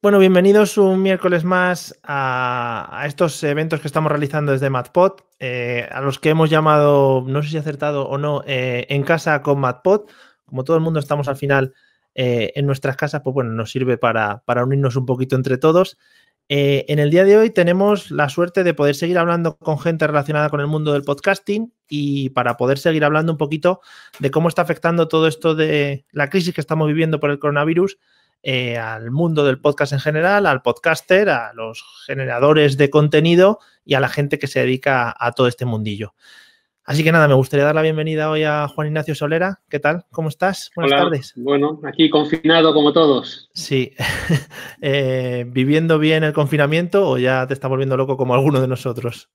Bueno, bienvenidos un miércoles más a estos eventos que estamos realizando desde MadPod, a los que hemos llamado, no sé si he acertado o no, en casa con MadPod. Como todo el mundo estamos al final en nuestras casas, pues bueno, nos sirve para unirnos un poquito entre todos. En el día de hoy tenemos la suerte de poder seguir hablando con gente relacionada con el mundo del podcasting y para poder seguir hablando un poquito de cómo está afectando todo esto de la crisis que estamos viviendo por el coronavirus al mundo del podcast en general, al podcaster, a los generadores de contenido y a la gente que se dedica a todo este mundillo. Así que nada, me gustaría dar la bienvenida hoy a Juan Ignacio Solera. ¿Qué tal? ¿Cómo estás? Buenas tardes. Bueno, aquí confinado como todos. Sí. ¿Viviendo bien el confinamiento o ya te está volviendo loco como alguno de nosotros?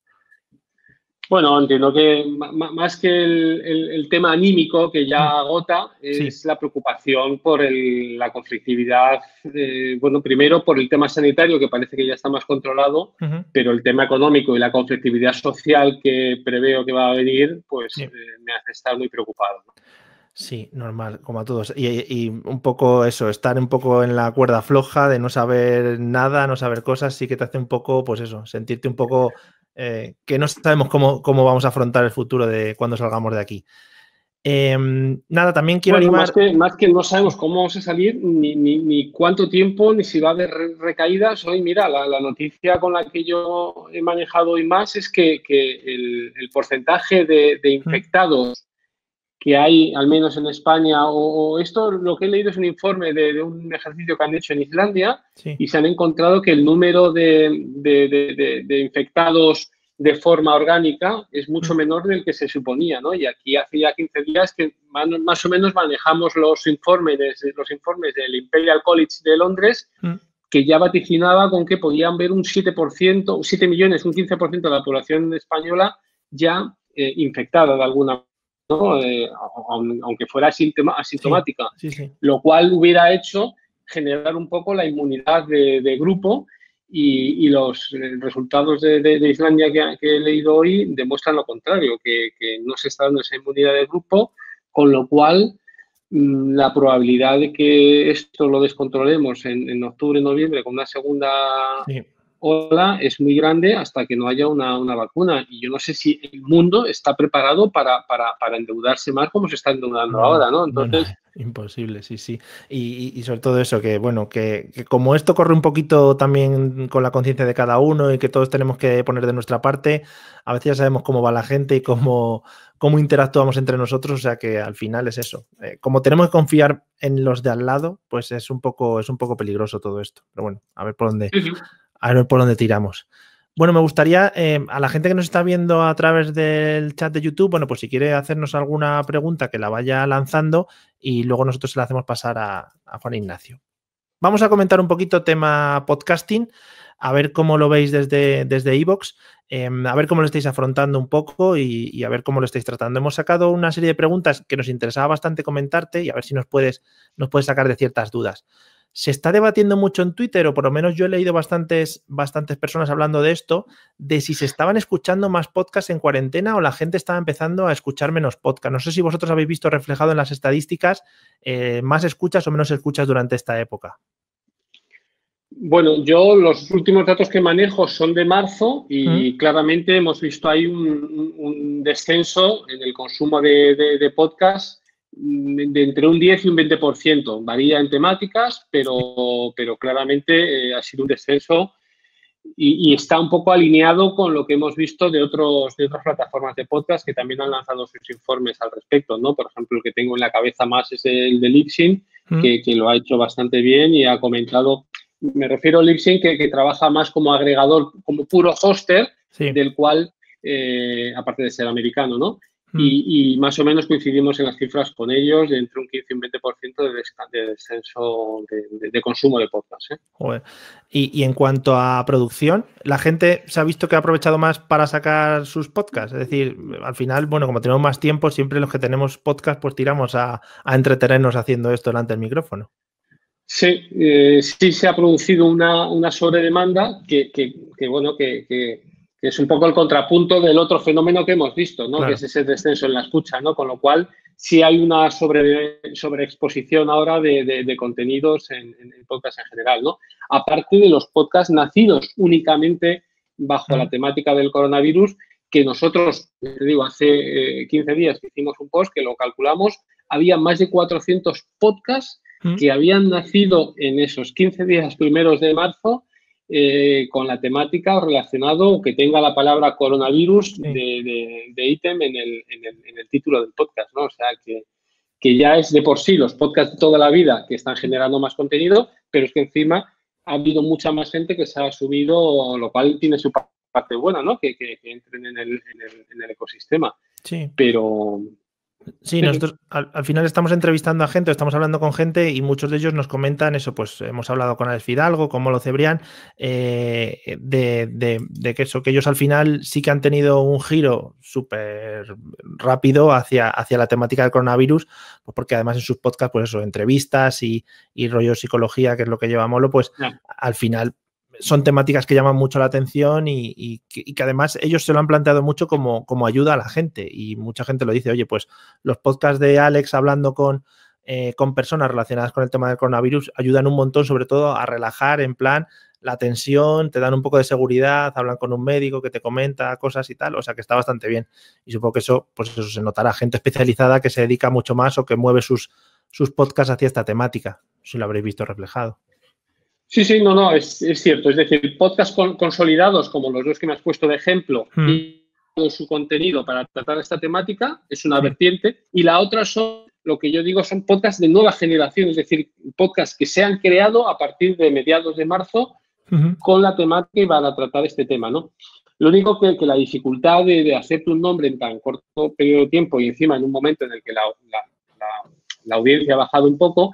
Bueno, entiendo que más que el tema anímico que ya agota, es la preocupación por la conflictividad. Bueno, primero por el tema sanitario, que parece que ya está más controlado, pero el tema económico y la conflictividad social que preveo que va a venir, pues me hace estar muy preocupado, ¿no? Sí, normal, como a todos. Y un poco eso, estar un poco en la cuerda floja de no saber nada, no saber cosas, sí que te hace un poco, pues eso, sentirte un poco que no sabemos cómo vamos a afrontar el futuro de cuando salgamos de aquí. Nada, también quiero animar... Más que no sabemos cómo vamos a salir, ni cuánto tiempo, ni si va a haber recaídas. Hoy, mira, la noticia con la que yo he manejado hoy más es que el porcentaje de infectados que hay, al menos en España, o esto lo que he leído es un informe de un ejercicio que han hecho en Islandia, y se han encontrado que el número de infectados de forma orgánica es mucho menor del que se suponía, ¿no? Y aquí hace ya 15 días que más o menos manejamos los informes del Imperial College de Londres, que ya vaticinaba con que podían ver un 7%, 7 millones, un 15% de la población española ya infectada de alguna manera, ¿no? Aunque fuera asintomática, lo cual hubiera hecho generar un poco la inmunidad de grupo, y los resultados de Islandia que he leído hoy demuestran lo contrario, que no se está dando esa inmunidad de grupo, con lo cual la probabilidad de que esto lo descontrolemos en octubre, noviembre con una segunda ola es muy grande hasta que no haya una vacuna. Y yo no sé si el mundo está preparado para endeudarse más como se está endeudando ahora, ¿no? Entonces... imposible, sí. Y sobre todo eso, que bueno, que como esto corre un poquito también con la conciencia de cada uno y que todos tenemos que poner de nuestra parte, a veces ya sabemos cómo va la gente y cómo interactuamos entre nosotros, o sea que al final es eso. Como tenemos que confiar en los de al lado, pues es un poco peligroso todo esto. Pero bueno, a ver por dónde tiramos. Bueno, me gustaría a la gente que nos está viendo a través del chat de YouTube, bueno, pues si quiere hacernos alguna pregunta que la vaya lanzando y luego nosotros se la hacemos pasar a Juan Ignacio. Vamos a comentar un poquito tema podcasting, a ver cómo lo veis desde iVoox, a ver cómo lo estáis afrontando un poco y a ver cómo lo estáis tratando. Hemos sacado una serie de preguntas que nos interesaba bastante comentarte y a ver si nos puedes sacar de ciertas dudas. Se está debatiendo mucho en Twitter, o por lo menos yo he leído bastantes personas hablando de esto, de si se estaban escuchando más podcasts en cuarentena o la gente estaba empezando a escuchar menos podcasts. No sé si vosotros habéis visto reflejado en las estadísticas más escuchas o menos escuchas durante esta época. Bueno, yo los últimos datos que manejo son de marzo y claramente hemos visto ahí un descenso en el consumo de podcast de entre un 10 y un 20%. Varía en temáticas, pero claramente ha sido un descenso y está un poco alineado con lo que hemos visto de otras plataformas de podcast que también han lanzado sus informes al respecto, ¿no? Por ejemplo, el que tengo en la cabeza más es el de Libsyn, que lo ha hecho bastante bien y ha comentado. Me refiero a Libsyn, que trabaja más como agregador, como puro hoster, del cual, aparte de ser americano, ¿no? Y más o menos coincidimos en las cifras con ellos de entre un 15 y un 20% de descenso de consumo de podcast, ¿eh? Joder. Y en cuanto a producción, la gente se ha visto que ha aprovechado más para sacar sus podcasts. Es decir, al final, bueno, como tenemos más tiempo, siempre los que tenemos podcast, pues tiramos a entretenernos haciendo esto delante del micrófono. Sí, sí se ha producido una sobredemanda que que es un poco el contrapunto del otro fenómeno que hemos visto, ¿no? Claro. Que es ese descenso en la escucha, ¿no? Con lo cual, sí hay una sobreexposición ahora de contenidos en podcast en general, ¿no? Aparte de los podcasts nacidos únicamente bajo la temática del coronavirus, que nosotros, te digo, hace 15 días que hicimos un post, que lo calculamos, había más de 400 podcasts que habían nacido en esos 15 días primeros de marzo con la temática relacionado o que tenga la palabra coronavirus de ítem en el título del podcast, ¿no? O sea, que ya es de por sí los podcasts de toda la vida que están generando más contenido, pero es que encima ha habido mucha más gente que se ha subido, lo cual tiene su parte buena, ¿no? Que entren en el ecosistema. Sí. Pero... Sí, nosotros al final estamos entrevistando a gente, estamos hablando con gente y muchos de ellos nos comentan eso, pues hemos hablado con Alex Fidalgo, con Molo Cebrián, de que eso, que ellos al final sí que han tenido un giro súper rápido hacia la temática del coronavirus, pues porque además en sus podcasts, pues eso, entrevistas y rollo psicología, que es lo que lleva Molo, pues al final son temáticas que llaman mucho la atención y que además ellos se lo han planteado mucho como ayuda a la gente y mucha gente lo dice, oye, pues los podcasts de Alex hablando con personas relacionadas con el tema del coronavirus ayudan un montón, sobre todo a relajar en plan la tensión, te dan un poco de seguridad, hablan con un médico que te comenta cosas y tal, o sea que está bastante bien y supongo que eso, pues eso se notará, gente especializada que se dedica mucho más o que mueve sus podcasts hacia esta temática, si lo habréis visto reflejado. Sí, no, es cierto. Es decir, podcasts consolidados, como los dos que me has puesto de ejemplo, y todo su contenido para tratar esta temática, es una vertiente. Y la otra son, lo que yo digo, son podcasts de nueva generación, es decir, podcasts que se han creado a partir de mediados de marzo con la temática y van a tratar este tema, ¿no? Lo único que la dificultad de hacerte un nombre en tan corto periodo de tiempo y encima en un momento en el que la audiencia ha bajado un poco,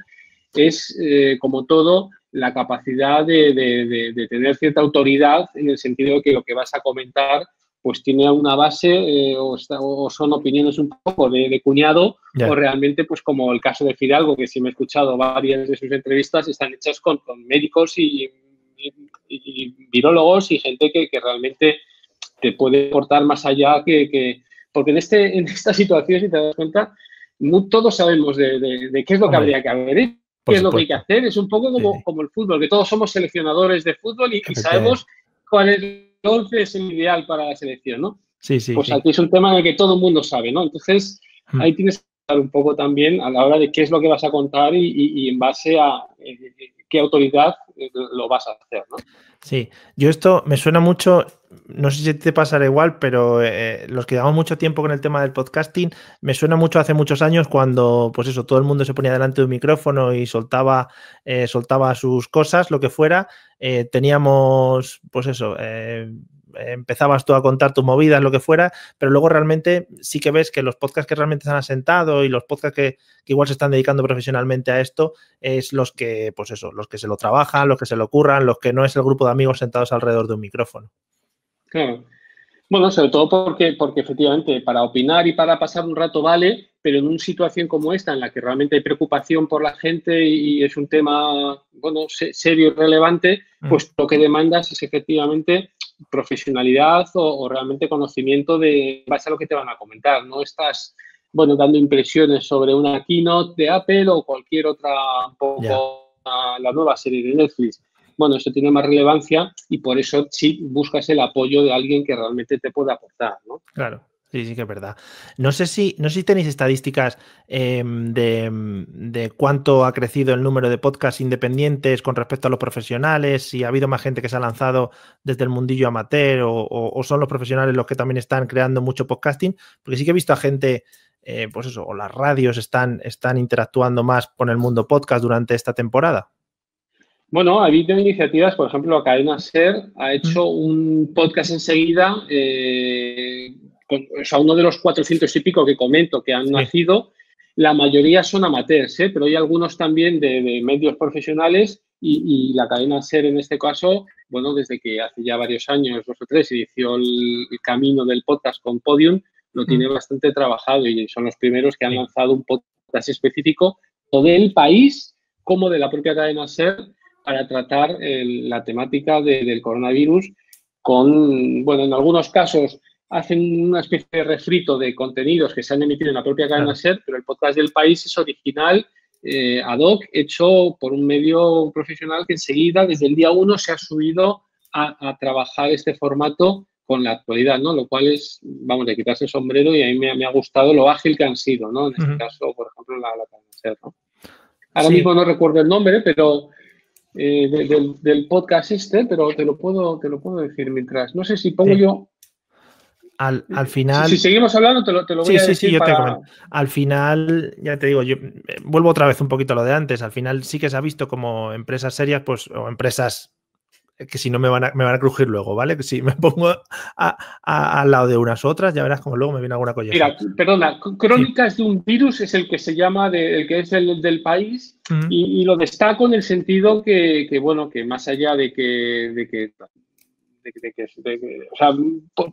es, como todo, la capacidad de tener cierta autoridad en el sentido de que lo que vas a comentar pues tiene una base o son opiniones un poco de cuñado o realmente pues como el caso de Fidalgo, que sí me he escuchado varias de sus entrevistas, están hechas con médicos y virólogos y gente que realmente te puede aportar más allá porque en esta situación, si te das cuenta, todos sabemos de qué es lo que habría que haber, qué es lo que hay que hacer. Es un poco como el fútbol, que todos somos seleccionadores de fútbol y sabemos cuál es el 11 es el ideal para la selección, ¿no? Pues aquí es un tema en el que todo el mundo sabe, ¿no? Entonces, ahí tienes que estar un poco también a la hora de qué es lo que vas a contar y en base a qué autoridad lo vas a hacer, ¿no? Sí, yo esto me suena mucho, no sé si te pasará igual, pero los que llevamos mucho tiempo con el tema del podcasting, me suena mucho hace muchos años cuando, pues eso, todo el mundo se ponía delante de un micrófono y soltaba sus cosas, lo que fuera. Teníamos, pues eso, empezabas tú a contar tus movidas, lo que fuera, pero luego realmente sí que ves que los podcasts que realmente se han asentado y los podcasts que igual se están dedicando profesionalmente a esto es los que, pues eso, los que se lo trabajan, los que se lo curran, los que no es el grupo de amigos sentados alrededor de un micrófono. Claro. Bueno, sobre todo porque efectivamente para opinar y para pasar un rato vale, pero en una situación como esta en la que realmente hay preocupación por la gente y es un tema, bueno, serio y relevante, pues lo que demandas es efectivamente profesionalidad o realmente conocimiento de base a lo que te van a comentar. No estás, bueno, dando impresiones sobre una keynote de Apple o cualquier otra, un poco la nueva serie de Netflix. Bueno, eso tiene más relevancia y por eso sí buscas el apoyo de alguien que realmente te pueda aportar, ¿no? Claro. Sí que es verdad. No sé si tenéis estadísticas de cuánto ha crecido el número de podcasts independientes con respecto a los profesionales, si ha habido más gente que se ha lanzado desde el mundillo amateur o son los profesionales los que también están creando mucho podcasting, porque sí que he visto a gente, pues eso, o las radios están interactuando más con el mundo podcast durante esta temporada. Bueno, ha habido iniciativas, por ejemplo, la cadena SER ha hecho un podcast enseguida, o sea, uno de los 400 y pico que comento que han nacido, la mayoría son amateurs, pero hay algunos también de medios profesionales y la cadena SER en este caso, bueno, desde que hace ya varios años, 2 o 3, inició el camino del podcast con Podium, lo tiene bastante trabajado y son los primeros que han lanzado un podcast específico del país como de la propia cadena SER para tratar la temática del coronavirus bueno, en algunos casos hacen una especie de refrito de contenidos que se han emitido en la propia cadena SER, pero el podcast del país es original, ad hoc, hecho por un medio profesional que enseguida, desde el día 1, se ha subido a trabajar este formato con la actualidad, ¿no? Lo cual es, vamos, de quitarse el sombrero, y a mí me ha gustado lo ágil que han sido, ¿no? En este caso, por ejemplo, la cadena SER, ¿no? Ahora mismo no recuerdo el nombre, pero del podcast pero te lo puedo decir mientras. No sé si pongo yo. Al final. Si seguimos hablando, te lo voy a decir. Sí, yo te comento. Al final, ya te digo, yo vuelvo otra vez un poquito a lo de antes. Al final sí que se ha visto como empresas serias, pues, o empresas que si no me van a crujir luego, ¿vale? Que si me pongo al lado de unas u otras, ya verás como luego me viene alguna colleja. Mira, perdona, Crónicas de un virus es el que se llama, el que es el del país, y lo destaco en el sentido que bueno, que más allá de que o sea,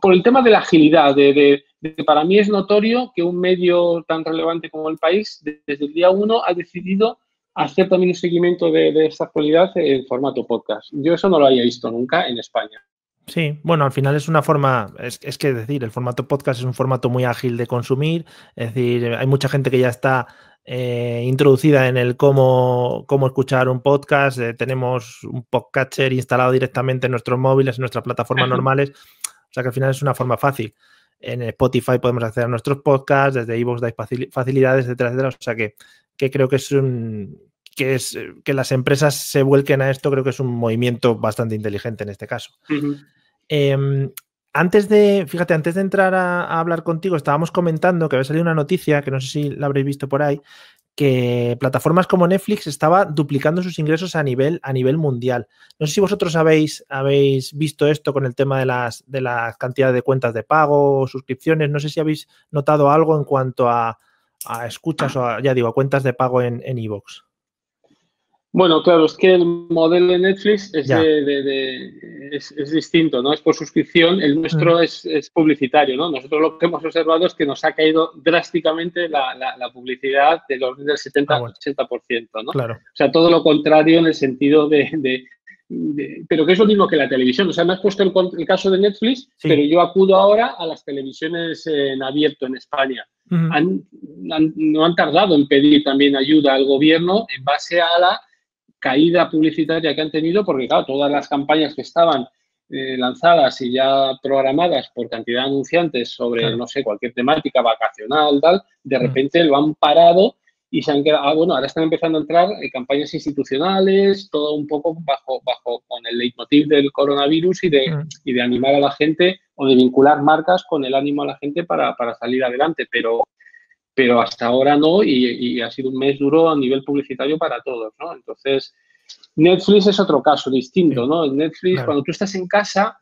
por el tema de la agilidad, de que para mí es notorio que un medio tan relevante como el país, desde el día 1, ha decidido hacer también un seguimiento de esta actualidad en formato podcast. Yo eso no lo había visto nunca en España. Sí, bueno, al final es una forma, es que decir, el formato podcast es un formato muy ágil de consumir, es decir, hay mucha gente que ya está introducida en el cómo escuchar un podcast, tenemos un podcatcher instalado directamente en nuestros móviles, en nuestras plataformas normales, o sea que al final es una forma fácil. En Spotify podemos acceder a nuestros podcasts, desde iVoox hay facilidades, etcétera, etcétera, o sea que creo que que las empresas se vuelquen a esto, creo que es un movimiento bastante inteligente en este caso. Antes de entrar a hablar contigo, estábamos comentando que había salido una noticia, que no sé si la habréis visto por ahí, que plataformas como Netflix estaba duplicando sus ingresos a nivel mundial. No sé si vosotros habéis visto esto con el tema de la cantidad de cuentas de pago o suscripciones. No sé si habéis notado algo en cuanto a escuchas o a cuentas de pago en iVoox. Bueno, claro, es que el modelo de Netflix es distinto, ¿no? Es por suscripción, el nuestro es publicitario, ¿no? Nosotros lo que hemos observado es que nos ha caído drásticamente la publicidad del 70-80%, ¿no? Claro. O sea, todo lo contrario en el sentido pero que es lo mismo que la televisión. O sea, me has puesto el caso de Netflix, pero yo acudo ahora a las televisiones en abierto en España. No han tardado en pedir también ayuda al gobierno en base a la caída publicitaria que han tenido, porque claro, todas las campañas que estaban lanzadas y ya programadas por cantidad de anunciantes sobre, no sé, cualquier temática vacacional, tal, de repente lo han parado y se han quedado, bueno, ahora están empezando a entrar campañas institucionales, todo un poco bajo con el leitmotiv del coronavirus y de animar a la gente o de vincular marcas con el ánimo a la gente para salir adelante, pero hasta ahora no, y ha sido un mes duro a nivel publicitario para todos, ¿no? Entonces, Netflix es otro caso distinto, ¿no? En Netflix, cuando tú estás en casa,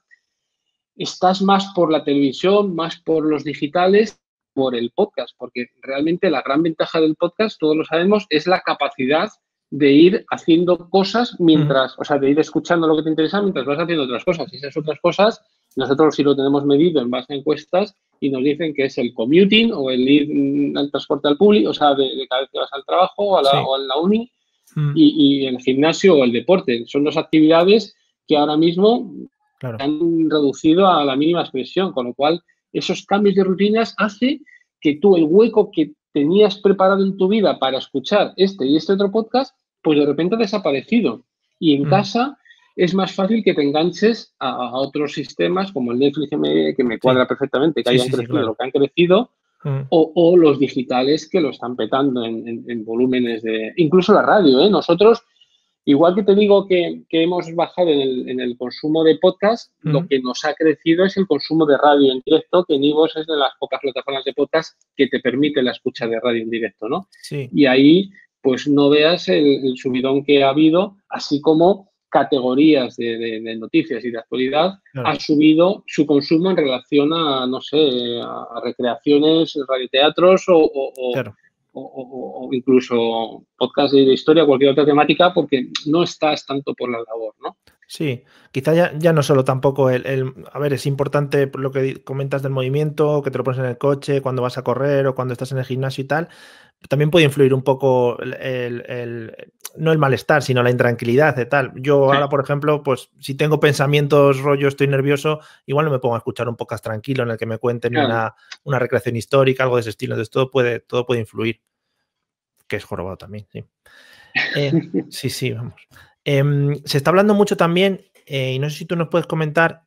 estás más por la televisión, más por los digitales, por el podcast, porque realmente la gran ventaja del podcast, todos lo sabemos, es la capacidad de ir haciendo cosas mientras, o sea, de ir escuchando lo que te interesa mientras vas haciendo otras cosas. Y esas otras cosas, nosotros sí lo tenemos medido en base a encuestas y nos dicen que es el commuting o el ir al transporte al público, o sea, de cada vez que vas al trabajo o a la uni, y el gimnasio o el deporte. Son dos actividades que ahora mismo han reducido a la mínima expresión, con lo cual esos cambios de rutinas hace que tú el hueco que tenías preparado en tu vida para escuchar este y este otro podcast, pues de repente ha desaparecido. Y en casa es más fácil que te enganches a otros sistemas como el Netflix, que me cuadra perfectamente, que hayan crecido lo que han crecido, o los digitales que lo están petando en volúmenes de... Incluso la radio, ¿eh? Nosotros, igual que te digo que hemos bajado en el consumo de podcast, lo que nos ha crecido es el consumo de radio en directo, que en iVoox es de las pocas plataformas de podcast que te permite la escucha de radio en directo, ¿no? Sí. Y ahí, pues no veas el subidón que ha habido, así como categorías de noticias y de actualidad, ha subido su consumo en relación a, no sé, a recreaciones, radioteatros o incluso podcast de historia, cualquier otra temática, porque no estás tanto por la labor, ¿no? Sí, quizá ya no solo tampoco a ver, es importante lo que comentas del movimiento, que te lo pones en el coche, cuando vas a correr o cuando estás en el gimnasio y tal. También puede influir un poco no el malestar, sino la intranquilidad de tal. Yo ahora, por ejemplo, pues si tengo pensamientos rollo, estoy nervioso, igual no me pongo a escuchar un podcast tranquilo en el que me cuenten una recreación histórica, algo de ese estilo. Entonces todo puede influir, que es jorobado también, sí. Sí, vamos. Se está hablando mucho también, y no sé si tú nos puedes comentar,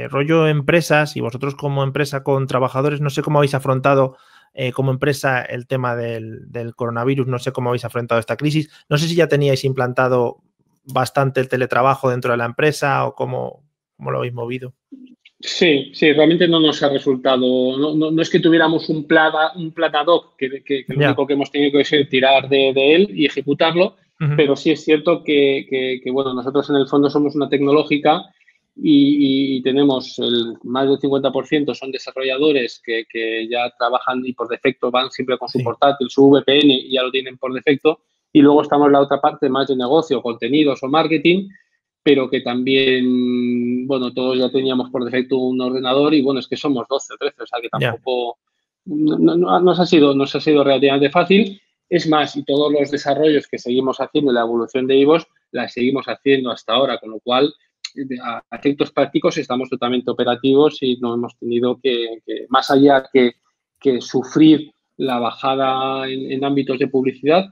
rollo empresas, y vosotros como empresa con trabajadores, no sé cómo habéis afrontado como empresa el tema del coronavirus, no sé cómo habéis afrontado esta crisis, no sé si ya teníais implantado bastante el teletrabajo dentro de la empresa o cómo lo habéis movido. Sí, realmente no nos ha resultado, no es que tuviéramos un plan ad hoc, que lo único que hemos tenido que es tirar de él y ejecutarlo, pero sí es cierto que, bueno, nosotros en el fondo somos una tecnológica y tenemos más del 50% son desarrolladores que ya trabajan y por defecto van siempre con su portátil, su VPN y ya lo tienen por defecto, y luego estamos la otra parte más de negocio, contenidos o marketing, pero que también, bueno, todos ya teníamos por defecto un ordenador y, bueno, es que somos 12 o 13, o sea que tampoco nos ha sido relativamente fácil. Es más, y todos los desarrollos que seguimos haciendo, la evolución de iVoox, la seguimos haciendo hasta ahora, con lo cual, a efectos prácticos, estamos totalmente operativos y no hemos tenido que más allá que sufrir la bajada en ámbitos de publicidad,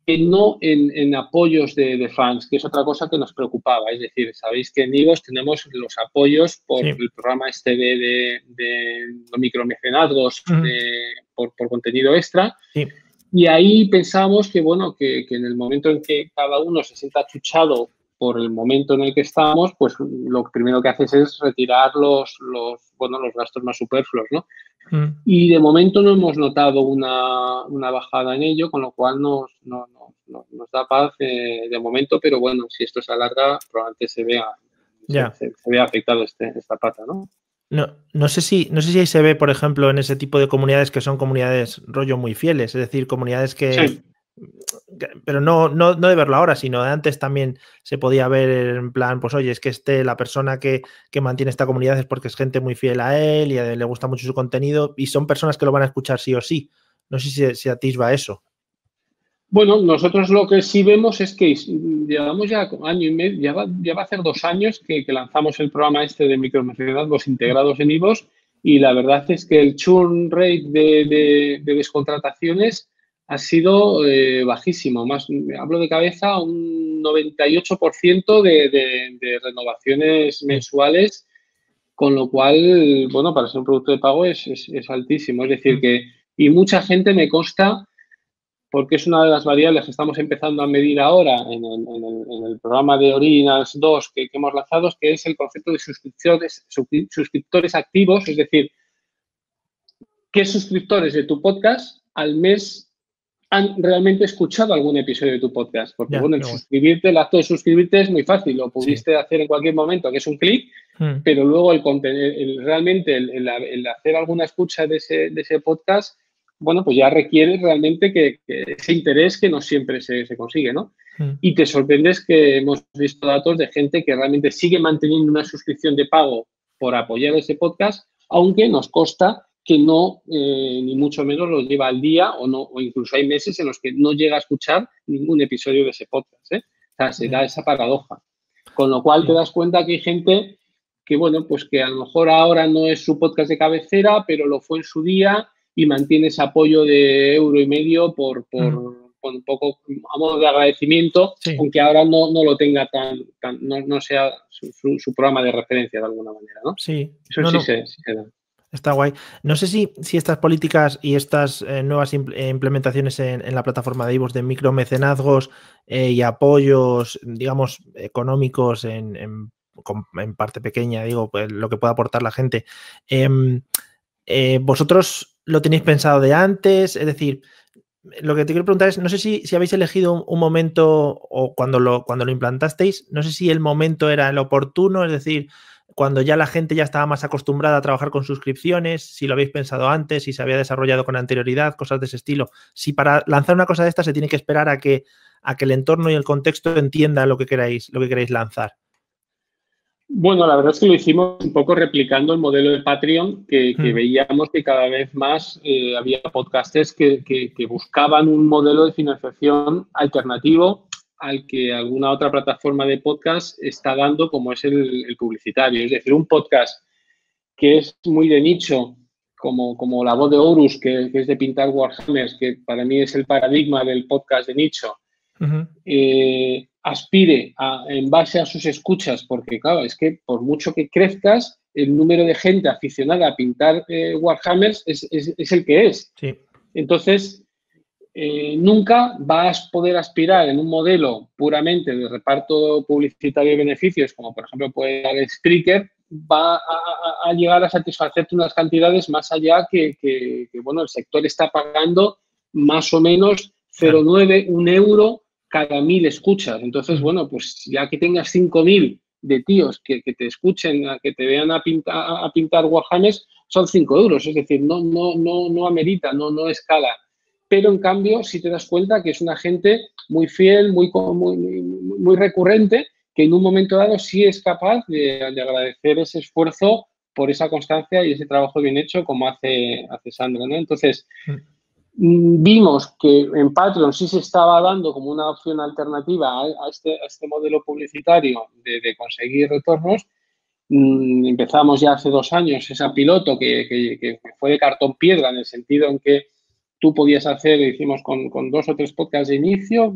que no en apoyos de fans, que es otra cosa que nos preocupaba. Es decir, sabéis que en iVoox tenemos los apoyos por el programa este de micromecenazgos por contenido extra. Sí. Y ahí pensamos que, bueno, que en el momento en que cada uno se sienta achuchado por el momento en el que estamos, pues lo primero que haces es retirar los gastos más superfluos, ¿no? Y de momento no hemos notado una bajada en ello, con lo cual nos da paz de momento, pero bueno, si esto se alarga, probablemente se vea afectado esta pata, ¿no? No sé si ahí se ve, por ejemplo, en ese tipo de comunidades que son comunidades rollo muy fieles, es decir, comunidades que... Sí. Pero no de verlo ahora, sino de antes también se podía ver en plan, pues oye, es que la persona que mantiene esta comunidad es porque es gente muy fiel a él y le gusta mucho su contenido y son personas que lo van a escuchar sí o sí. No sé si atisba eso. Bueno, nosotros lo que sí vemos es que llevamos ya año y medio, ya va a hacer 2 años que lanzamos el programa este de micromecenazgos integrados en iVoox, y la verdad es que el churn rate de descontrataciones ha sido bajísimo. Hablo de cabeza, un 98% de renovaciones mensuales, con lo cual, bueno, para ser un producto de pago es altísimo. Es decir, y mucha gente me consta, porque es una de las variables que estamos empezando a medir ahora en el programa de Originals 2 que hemos lanzado, que es el concepto de suscriptores activos, es decir, ¿qué suscriptores de tu podcast al mes han realmente escuchado algún episodio de tu podcast? Porque, bueno, el acto de suscribirte es muy fácil, lo pudiste hacer en cualquier momento, que es un clic, pero luego realmente el hacer alguna escucha de ese podcast, bueno, pues ya requiere realmente que ese interés que no siempre se consigue, ¿no? Y te sorprendes que hemos visto datos de gente que realmente sigue manteniendo una suscripción de pago por apoyar ese podcast, aunque nos consta que no, ni mucho menos lo lleva al día o incluso hay meses en los que no llega a escuchar ningún episodio de ese podcast, ¿eh? O sea, se da esa paradoja. Con lo cual te das cuenta que hay gente que, bueno, pues que a lo mejor ahora no es su podcast de cabecera, pero lo fue en su día y mantiene ese apoyo de €1,50 por un poco a modo de agradecimiento, aunque ahora no lo tenga no sea su programa de referencia de alguna manera, ¿no? Sí. Eso sí se da. Está guay. No sé si estas políticas y estas nuevas implementaciones en la plataforma de iVoox de micromecenazgos y apoyos, digamos, económicos en parte pequeña, digo, pues lo que pueda aportar la gente. ¿Vosotros lo tenéis pensado de antes? Es decir, lo que te quiero preguntar es, no sé si habéis elegido un momento o cuando lo implantasteis, no sé si el momento era el oportuno, es decir, cuando ya la gente ya estaba más acostumbrada a trabajar con suscripciones, si lo habéis pensado antes, si se había desarrollado con anterioridad, cosas de ese estilo. Si para lanzar una cosa de esta se tiene que esperar a que el entorno y el contexto entienda lo que queráis lanzar. Bueno, la verdad es que lo hicimos un poco replicando el modelo de Patreon, que veíamos que cada vez más había podcasters que buscaban un modelo de financiación alternativo al que alguna otra plataforma de podcast está dando, como es el publicitario. Es decir, un podcast que es muy de nicho, como La Voz de Horus, que es de pintar Warhammers, que para mí es el paradigma del podcast de nicho, aspire en base a sus escuchas, porque claro, es que por mucho que crezcas, el número de gente aficionada a pintar Warhammers es el que es. Sí. Entonces, nunca vas a poder aspirar en un modelo puramente de reparto publicitario de beneficios, como por ejemplo puede dar Spreaker, va a llegar a satisfacerte unas cantidades más allá que bueno, el sector está pagando más o menos 0,9, 1 euro cada 1.000 escuchas. Entonces, bueno, pues ya que tengas 5.000 de tíos que te escuchen, que te vean a pintar Warhammers, son 5 euros. Es decir, no amerita, no escala. Pero, en cambio, si te das cuenta que es una gente muy fiel, muy recurrente, que en un momento dado sí es capaz de agradecer ese esfuerzo por esa constancia y ese trabajo bien hecho como hace Sandra, ¿no? Entonces, vimos que en Patreon sí se estaba dando como una opción alternativa a este modelo publicitario de conseguir retornos. Empezamos ya hace 2 años esa piloto que fue de cartón piedra, en el sentido en que tú podías hacer, hicimos con 2 o 3 podcasts de inicio,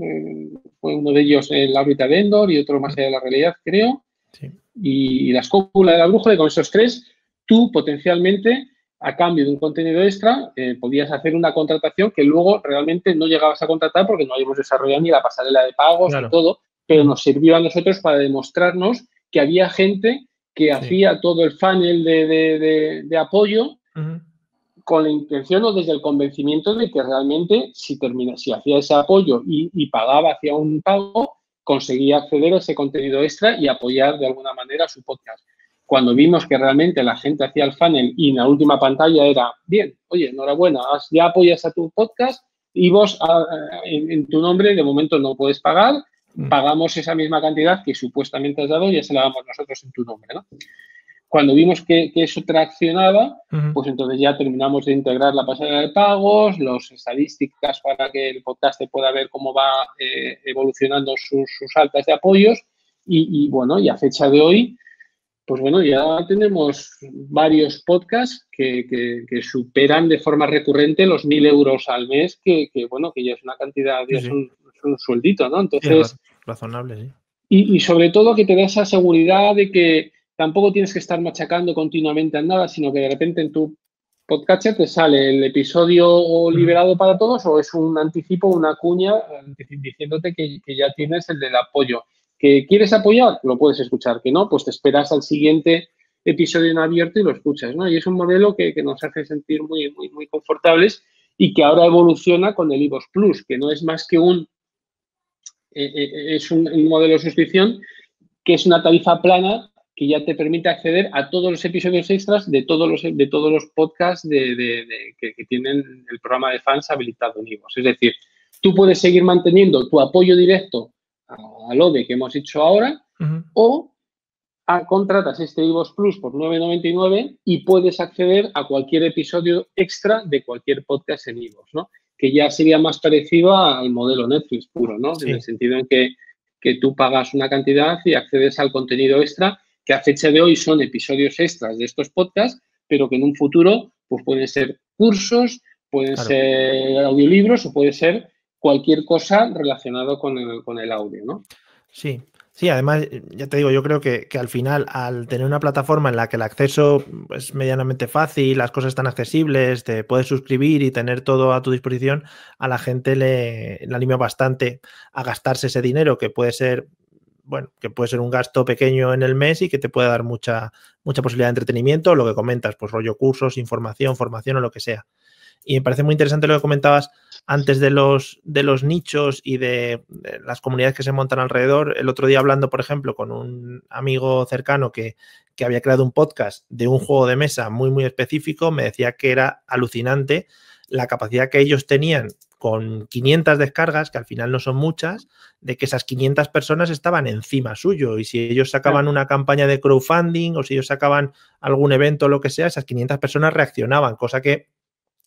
fue uno de ellos La órbita de Endor y otro Más allá de la realidad, creo, sí. Y La escópula de la brújula, y con esos 3, tú potencialmente, a cambio de un contenido extra, podías hacer una contratación que luego realmente no llegabas a contratar porque no habíamos desarrollado ni la pasarela de pagos ni todo, pero nos sirvió a nosotros para demostrarnos que había gente que hacía todo el funnel de apoyo con la intención o desde el convencimiento de que realmente si hacía ese apoyo y pagaba, hacía un pago, conseguía acceder a ese contenido extra y apoyar de alguna manera su podcast. Cuando vimos que realmente la gente hacía el funnel y en la última pantalla era, bien, oye, enhorabuena, ya apoyas a tu podcast y vos en tu nombre de momento no puedes pagar, pagamos esa misma cantidad que supuestamente has dado y ya se la damos nosotros en tu nombre, ¿no? Cuando vimos que eso traccionaba, pues entonces ya terminamos de integrar la pasarela de pagos, las estadísticas para que el podcast pueda ver cómo va evolucionando sus altas de apoyos y bueno, y a fecha de hoy, pues bueno, ya tenemos varios podcasts que superan de forma recurrente los 1.000 euros al mes, bueno, que ya es una cantidad, ya es un sueldito, ¿no? Entonces, sí, razonable, sí. Y sobre todo que te da esa seguridad de que tampoco tienes que estar machacando continuamente a nada, sino que de repente en tu podcatcher te sale el episodio liberado para todos o es un anticipo, una cuña diciéndote que ya tienes el del apoyo. ¿Que quieres apoyar? Lo puedes escuchar. ¿Que no? Pues te esperas al siguiente episodio en abierto y lo escuchas, ¿no? Y es un modelo que nos hace sentir muy confortables y que ahora evoluciona con el iVoox Plus, que no es más que un modelo de suscripción que es una tarifa plana que ya te permite acceder a todos los episodios extras de todos los podcasts que tienen el programa de fans habilitado en iVoox. Es decir, tú puedes seguir manteniendo tu apoyo directo al ODE que hemos hecho ahora o contratas este iVoox Plus por 9,99 y puedes acceder a cualquier episodio extra de cualquier podcast en iVoox, ¿no? Que ya sería más parecido al modelo Netflix puro, ¿no? Sí. En el sentido en que tú pagas una cantidad y accedes al contenido extra, que a fecha de hoy son episodios extras de estos podcasts, pero que en un futuro pues pueden ser cursos, pueden ser audiolibros o puede ser cualquier cosa relacionado con el audio, ¿no? Sí. Sí, además, ya te digo, yo creo que al final, al tener una plataforma en la que el acceso es medianamente fácil, las cosas están accesibles, te puedes suscribir y tener todo a tu disposición, a la gente le anima bastante a gastarse ese dinero, que puede ser, bueno, que puede ser un gasto pequeño en el mes y que te puede dar mucha posibilidad de entretenimiento, lo que comentas, pues rollo cursos, información, formación o lo que sea. Y me parece muy interesante lo que comentabas antes de los nichos y de las comunidades que se montan alrededor. El otro día hablando, por ejemplo, con un amigo cercano que había creado un podcast de un juego de mesa muy específico, me decía que era alucinante la capacidad que ellos tenían con 500 descargas, que al final no son muchas, de que esas 500 personas estaban encima suyo. Y si ellos sacaban una campaña de crowdfunding o si ellos sacaban algún evento o lo que sea, esas 500 personas reaccionaban, cosa que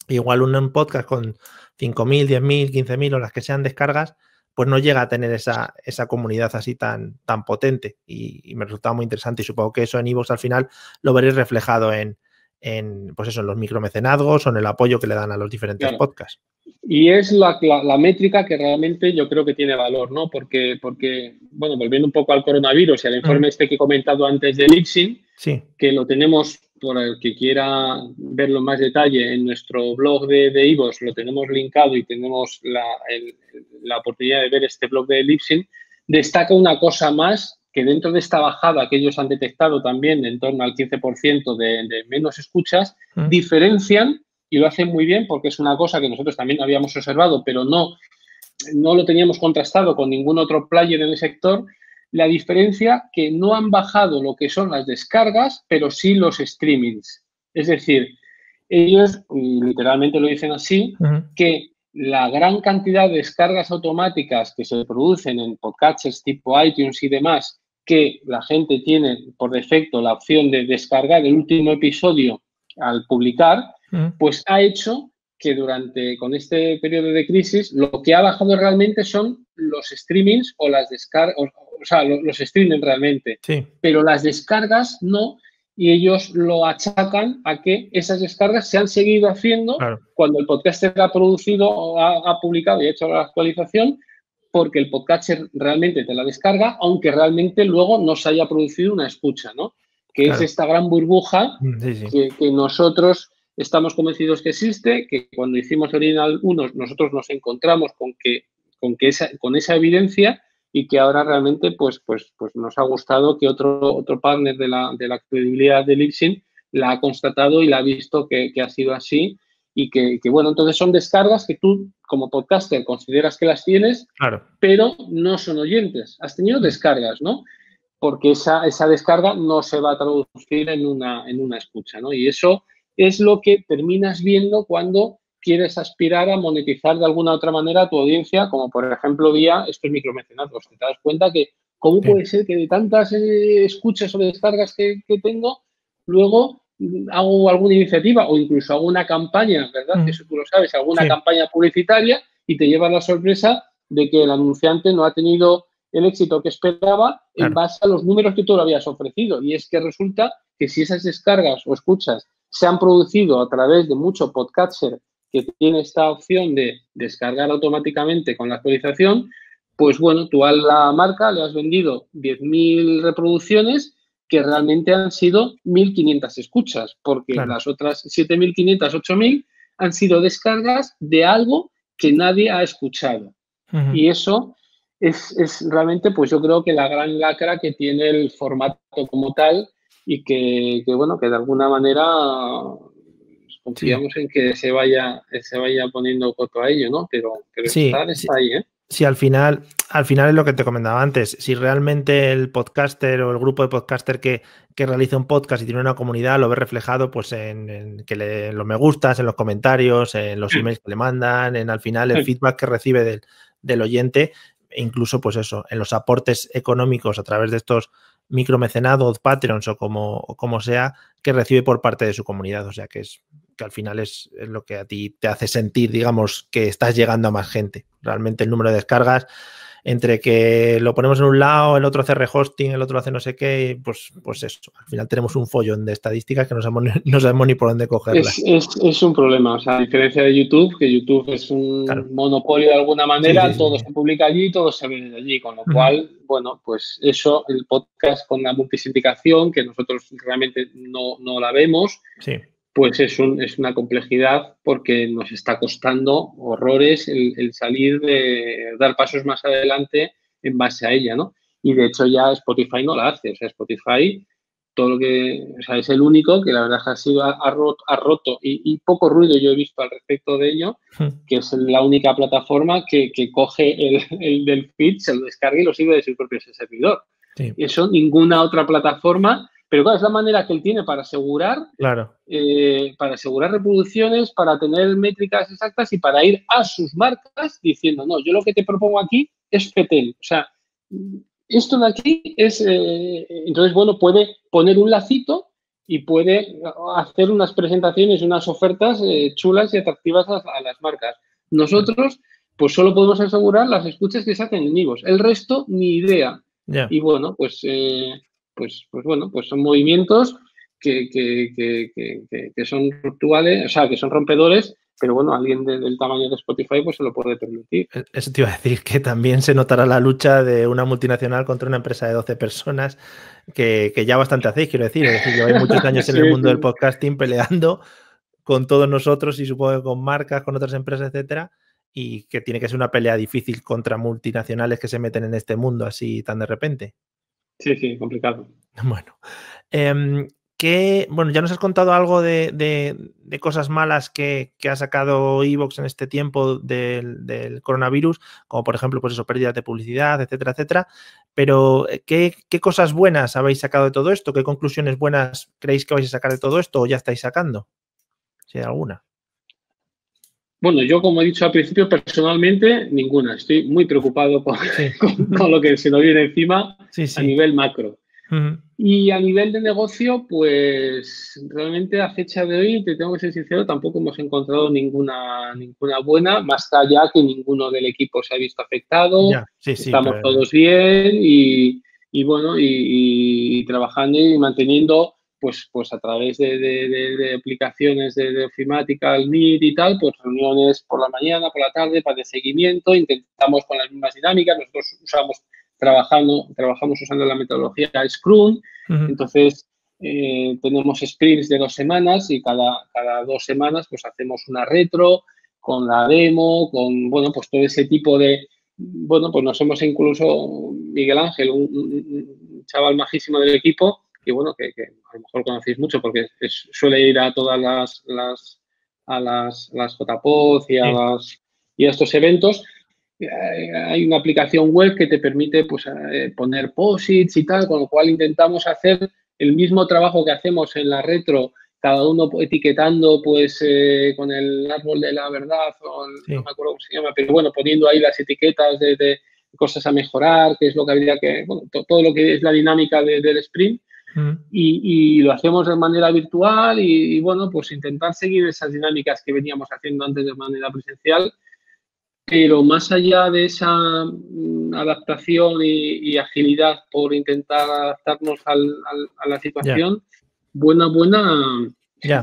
igual un podcast con 5.000, 10.000, 15.000 o las que sean descargas pues no llega a tener esa comunidad así tan potente y me resultaba muy interesante y supongo que eso en iVoox al final lo veréis reflejado pues eso, en los micromecenazgos o en el apoyo que le dan a los diferentes podcasts. Y es la métrica que realmente yo creo que tiene valor, ¿no? Porque bueno, volviendo un poco al coronavirus y al informe este que he comentado antes de Libsyn, que lo tenemos, por el que quiera verlo en más detalle, en nuestro blog de iVoox, lo tenemos linkado y tenemos la oportunidad de ver este blog de Libsyn, destaca una cosa más, que dentro de esta bajada que ellos han detectado también de en torno al 15% de menos escuchas, diferencian, y lo hacen muy bien porque es una cosa que nosotros también habíamos observado, pero no lo teníamos contrastado con ningún otro player en el sector, la diferencia que no han bajado lo que son las descargas, pero sí los streamings. Es decir, ellos, y literalmente lo dicen así, que la gran cantidad de descargas automáticas que se producen en podcasters tipo iTunes y demás, que la gente tiene por defecto la opción de descargar el último episodio al publicar, pues ha hecho que con este periodo de crisis, lo que ha bajado realmente son los streamings o las descargas, o sea, los streamings realmente, pero las descargas no, y ellos lo achacan a que esas descargas se han seguido haciendo cuando el podcaster ha producido o ha publicado y ha hecho la actualización, porque el podcaster realmente te la descarga, aunque realmente luego no se haya producido una escucha, ¿no? Que es esta gran burbuja que nosotros estamos convencidos que existe, que cuando hicimos Original 1 nosotros nos encontramos con esa evidencia y que ahora realmente pues nos ha gustado que otro partner de la credibilidad de Libsyn la ha constatado y la ha visto que ha sido así y que bueno, entonces son descargas que tú como podcaster consideras que las tienes, pero no son oyentes. Has tenido descargas, ¿no? Porque esa descarga no se va a traducir en una escucha, ¿no? Y eso es lo que terminas viendo cuando quieres aspirar a monetizar de alguna otra manera a tu audiencia, como por ejemplo vía estos micromecenazgos. Te das cuenta que cómo puede ser que de tantas escuchas o descargas que tengo, luego hago alguna iniciativa o incluso hago una campaña, ¿verdad? Que eso tú lo sabes, alguna campaña publicitaria y te lleva la sorpresa de que el anunciante no ha tenido el éxito que esperaba en base a los números que tú le habías ofrecido. Y es que resulta que si esas descargas o escuchas se han producido a través de mucho podcaster que tiene esta opción de descargar automáticamente con la actualización, pues bueno, tú a la marca le has vendido 10.000 reproducciones que realmente han sido 1.500 escuchas, porque las otras 7.500, 8.000 han sido descargas de algo que nadie ha escuchado. Y eso es realmente, pues yo creo que la gran lacra que tiene el formato como tal y que bueno, que de alguna manera confiamos en que se vaya poniendo coto a ello, ¿no? Pero está ahí, ¿eh? Sí, al final es lo que te comentaba antes. Si realmente el podcaster o el grupo de podcaster que realiza un podcast y tiene una comunidad lo ve reflejado pues en los me gustas, en los comentarios, en los emails que le mandan, en al final el feedback que recibe del oyente, e incluso pues eso, en los aportes económicos a través de estos micromecenados, Patreons o como sea, que recibe por parte de su comunidad. O sea que al final es lo que a ti te hace sentir, digamos, que estás llegando a más gente. Realmente el número de descargas, entre que lo ponemos en un lado, el otro hace rehosting, el otro hace no sé qué, pues eso. Al final tenemos un follón de estadísticas que no sabemos ni por dónde cogerlas. Es un problema. O sea, a diferencia de YouTube, que YouTube es un monopolio de alguna manera, todo se publica allí, todo se ve de allí, con lo cual, bueno, pues eso, el podcast con la multisindicación, que nosotros realmente no la vemos, pues es una complejidad porque nos está costando horrores el salir de dar pasos más adelante en base a ella, ¿no? Y de hecho ya Spotify no la hace. O sea, Spotify, todo lo que, o sea, es el único que la verdad ha sido, ha roto y poco ruido yo he visto al respecto de ello, que es la única plataforma que coge el del feed, se lo descarga y lo sigue de su propio servidor. Eso ninguna otra plataforma. Pero claro, es la manera que él tiene para asegurar reproducciones, para tener métricas exactas y para ir a sus marcas diciendo, no, yo lo que te propongo aquí es FETEL. O sea, esto de aquí es... entonces, bueno, puede poner un lacito y puede hacer unas presentaciones, unas ofertas chulas y atractivas a las marcas. Nosotros pues solo podemos asegurar las escuchas que se hacen en iVoox. El resto, ni idea. Ya. Y bueno, bueno, pues son movimientos que son rupturales, o sea, que son rompedores, pero bueno, alguien del tamaño de Spotify pues se lo puede permitir. Eso te iba a decir, que también se notará la lucha de una multinacional contra una empresa de 12 personas, que ya bastante hacéis, quiero decir. Es decir, lleváis muchos años en el mundo del podcasting peleando con todos nosotros y supongo que con marcas, con otras empresas, etcétera, y que tiene que ser una pelea difícil contra multinacionales que se meten en este mundo así tan de repente. Sí, complicado. Bueno, bueno, ya nos has contado algo de cosas malas que ha sacado iVoox en este tiempo del coronavirus, como por ejemplo, pues eso, pérdidas de publicidad, etcétera, etcétera. Pero, ¿qué cosas buenas habéis sacado de todo esto? ¿Qué conclusiones buenas creéis que vais a sacar de todo esto o ya estáis sacando? Si hay alguna. Bueno, yo, como he dicho al principio, personalmente, ninguna. Estoy muy preocupado con lo que se nos viene encima a nivel macro. Y a nivel de negocio, pues realmente a fecha de hoy, te tengo que ser sincero, tampoco hemos encontrado ninguna buena, más allá que ninguno del equipo se ha visto afectado. Estamos todos bien y bueno, y trabajando y manteniendo pues a través de aplicaciones de ofimática, el Meet y tal, pues reuniones por la mañana, por la tarde, para de seguimiento, intentamos con las mismas dinámicas, nosotros trabajamos usando la metodología Scrum, entonces tenemos sprints de 2 semanas y cada 2 semanas pues hacemos una retro con la demo, con, bueno, pues todo ese tipo de, bueno, pues nos hemos incluso, Miguel Ángel, un chaval majísimo del equipo, que bueno, que a lo mejor conocéis mucho porque suele ir a todas las JPOD y a estos eventos. Hay una aplicación web que te permite pues, poner posits y tal, con lo cual intentamos hacer el mismo trabajo que hacemos en la retro, cada uno etiquetando pues con el árbol de la verdad, no me acuerdo cómo se llama, pero bueno, poniendo ahí las etiquetas de cosas a mejorar, que es lo que habría que, bueno, todo lo que es la dinámica del sprint. Y lo hacemos de manera virtual y bueno, pues intentar seguir esas dinámicas que veníamos haciendo antes de manera presencial, pero más allá de esa adaptación y agilidad por intentar adaptarnos a la situación, buena,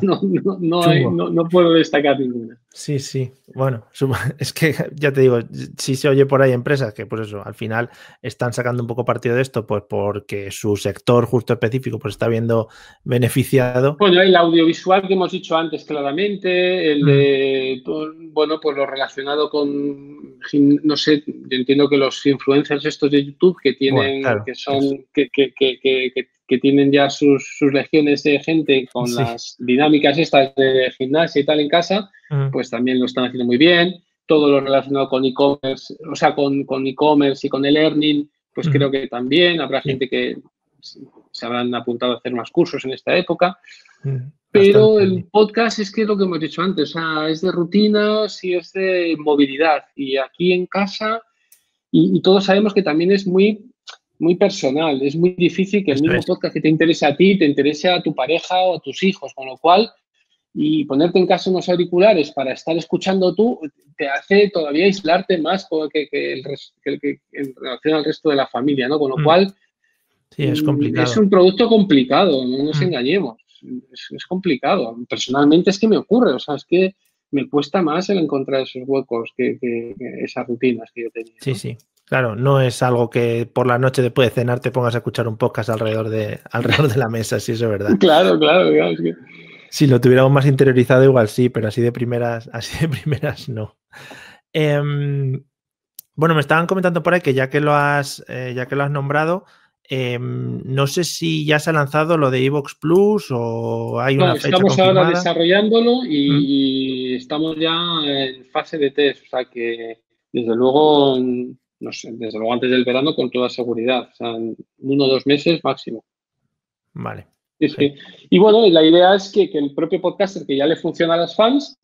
no puedo destacar ninguna. Sí. Bueno, es que ya te digo, si se oye por ahí empresas que pues eso, al final están sacando un poco partido de esto, pues porque su sector justo específico pues está viendo beneficiado. Bueno, el audiovisual que hemos dicho antes claramente, el de, bueno, pues lo relacionado con, no sé, yo entiendo que los influencers estos de YouTube que tienen, bueno, claro, que tienen ya sus legiones de gente con las dinámicas estas de gimnasia y tal en casa, pues también lo están haciendo muy bien. Todo lo relacionado con e-commerce, o sea, con e-commerce y con el earning, pues creo que también habrá gente que se habrán apuntado a hacer más cursos en esta época. Pero el podcast es que es lo que hemos dicho antes, o sea, es de rutinas y es de movilidad. Y aquí en casa, y todos sabemos que también es muy personal, es muy difícil que el mismo podcast que te interese a ti, te interese a tu pareja o a tus hijos, con lo cual, y ponerte en casa unos auriculares para estar escuchando tú, te hace todavía aislarte más que en relación al resto de la familia, ¿no? Con lo cual, sí, es complicado. Es un producto complicado, no nos engañemos. Es complicado. Personalmente es que me ocurre, o sea, es que me cuesta más el encontrar esos huecos que esas rutinas que yo tenía, ¿no? Sí. Claro, no es algo que por la noche después de cenar te pongas a escuchar un podcast alrededor de la mesa, sí, eso es verdad. Claro. Es que... Si lo tuviéramos más interiorizado igual sí, pero así de primeras no. Bueno, me estaban comentando por ahí que ya que lo has nombrado, no sé si ya se ha lanzado lo de iVoox Plus o hay una fecha confirmada. Estamos ahora desarrollándolo y estamos ya en fase de test, o sea que desde luego, no sé, desde luego antes del verano con toda seguridad, o sea, en 1 o 2 meses máximo. Vale. Sí. Y bueno, la idea es que el propio podcaster que ya le funciona a los fans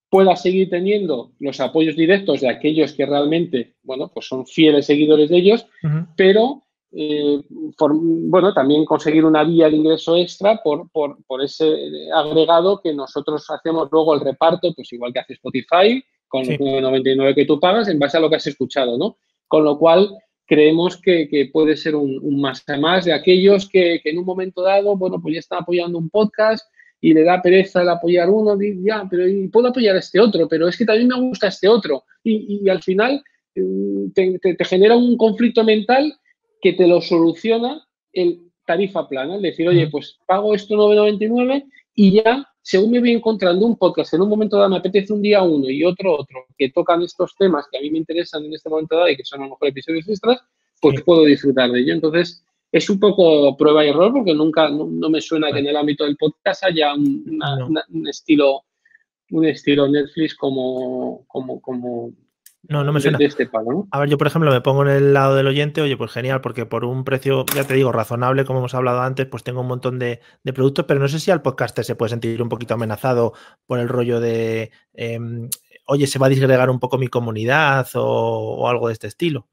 pueda seguir teniendo los apoyos directos de aquellos que realmente, bueno, pues son fieles seguidores de ellos, pero bueno, también conseguir una vía de ingreso extra por ese agregado que nosotros hacemos luego el reparto, pues igual que hace Spotify, con los Sí. 9,99 que tú pagas en base a lo que has escuchado, ¿no? Con lo cual, creemos que puede ser un más a más de aquellos que en un momento dado, bueno, pues ya están apoyando un podcast y le da pereza el apoyar uno, ya, pero y puedo apoyar a este otro, pero es que también me gusta este otro. Y al final te genera un conflicto mental que te lo soluciona el tarifa plana, es decir, oye, pues pago esto 9,99 y ya, según me voy encontrando un podcast, en un momento dado me apetece un día uno y otro, que tocan estos temas que a mí me interesan en este momento dado y que son a lo mejor episodios extras, pues Sí. puedo disfrutar de ello. Entonces, es un poco prueba y error porque nunca, no me suena que en el ámbito del podcast haya No. un estilo Netflix como No me suena. de este palo, ¿no? A ver, yo por ejemplo me pongo en el lado del oyente, oye, pues genial, porque por un precio, ya te digo, razonable, como hemos hablado antes, pues tengo un montón de productos, pero no sé si al podcaster se puede sentir un poquito amenazado por el rollo de, oye, se va a disgregar un poco mi comunidad o algo de este estilo.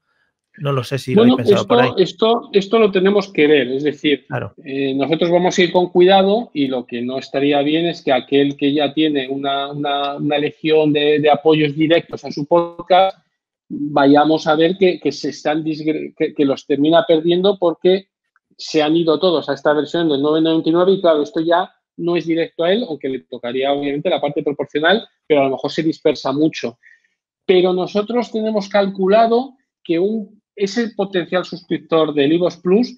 No lo sé si lo habéis Bueno, pensado por ahí. esto lo tenemos que ver, es decir, Claro. nosotros vamos a ir con cuidado y lo que no estaría bien es que aquel que ya tiene una legión de apoyos directos a su podcast, vayamos a ver que se están que los termina perdiendo porque se han ido todos a esta versión del 9,99 y claro, esto ya no es directo a él, aunque le tocaría obviamente la parte proporcional, pero a lo mejor se dispersa mucho. Pero nosotros tenemos calculado que ese potencial suscriptor del iVoox Plus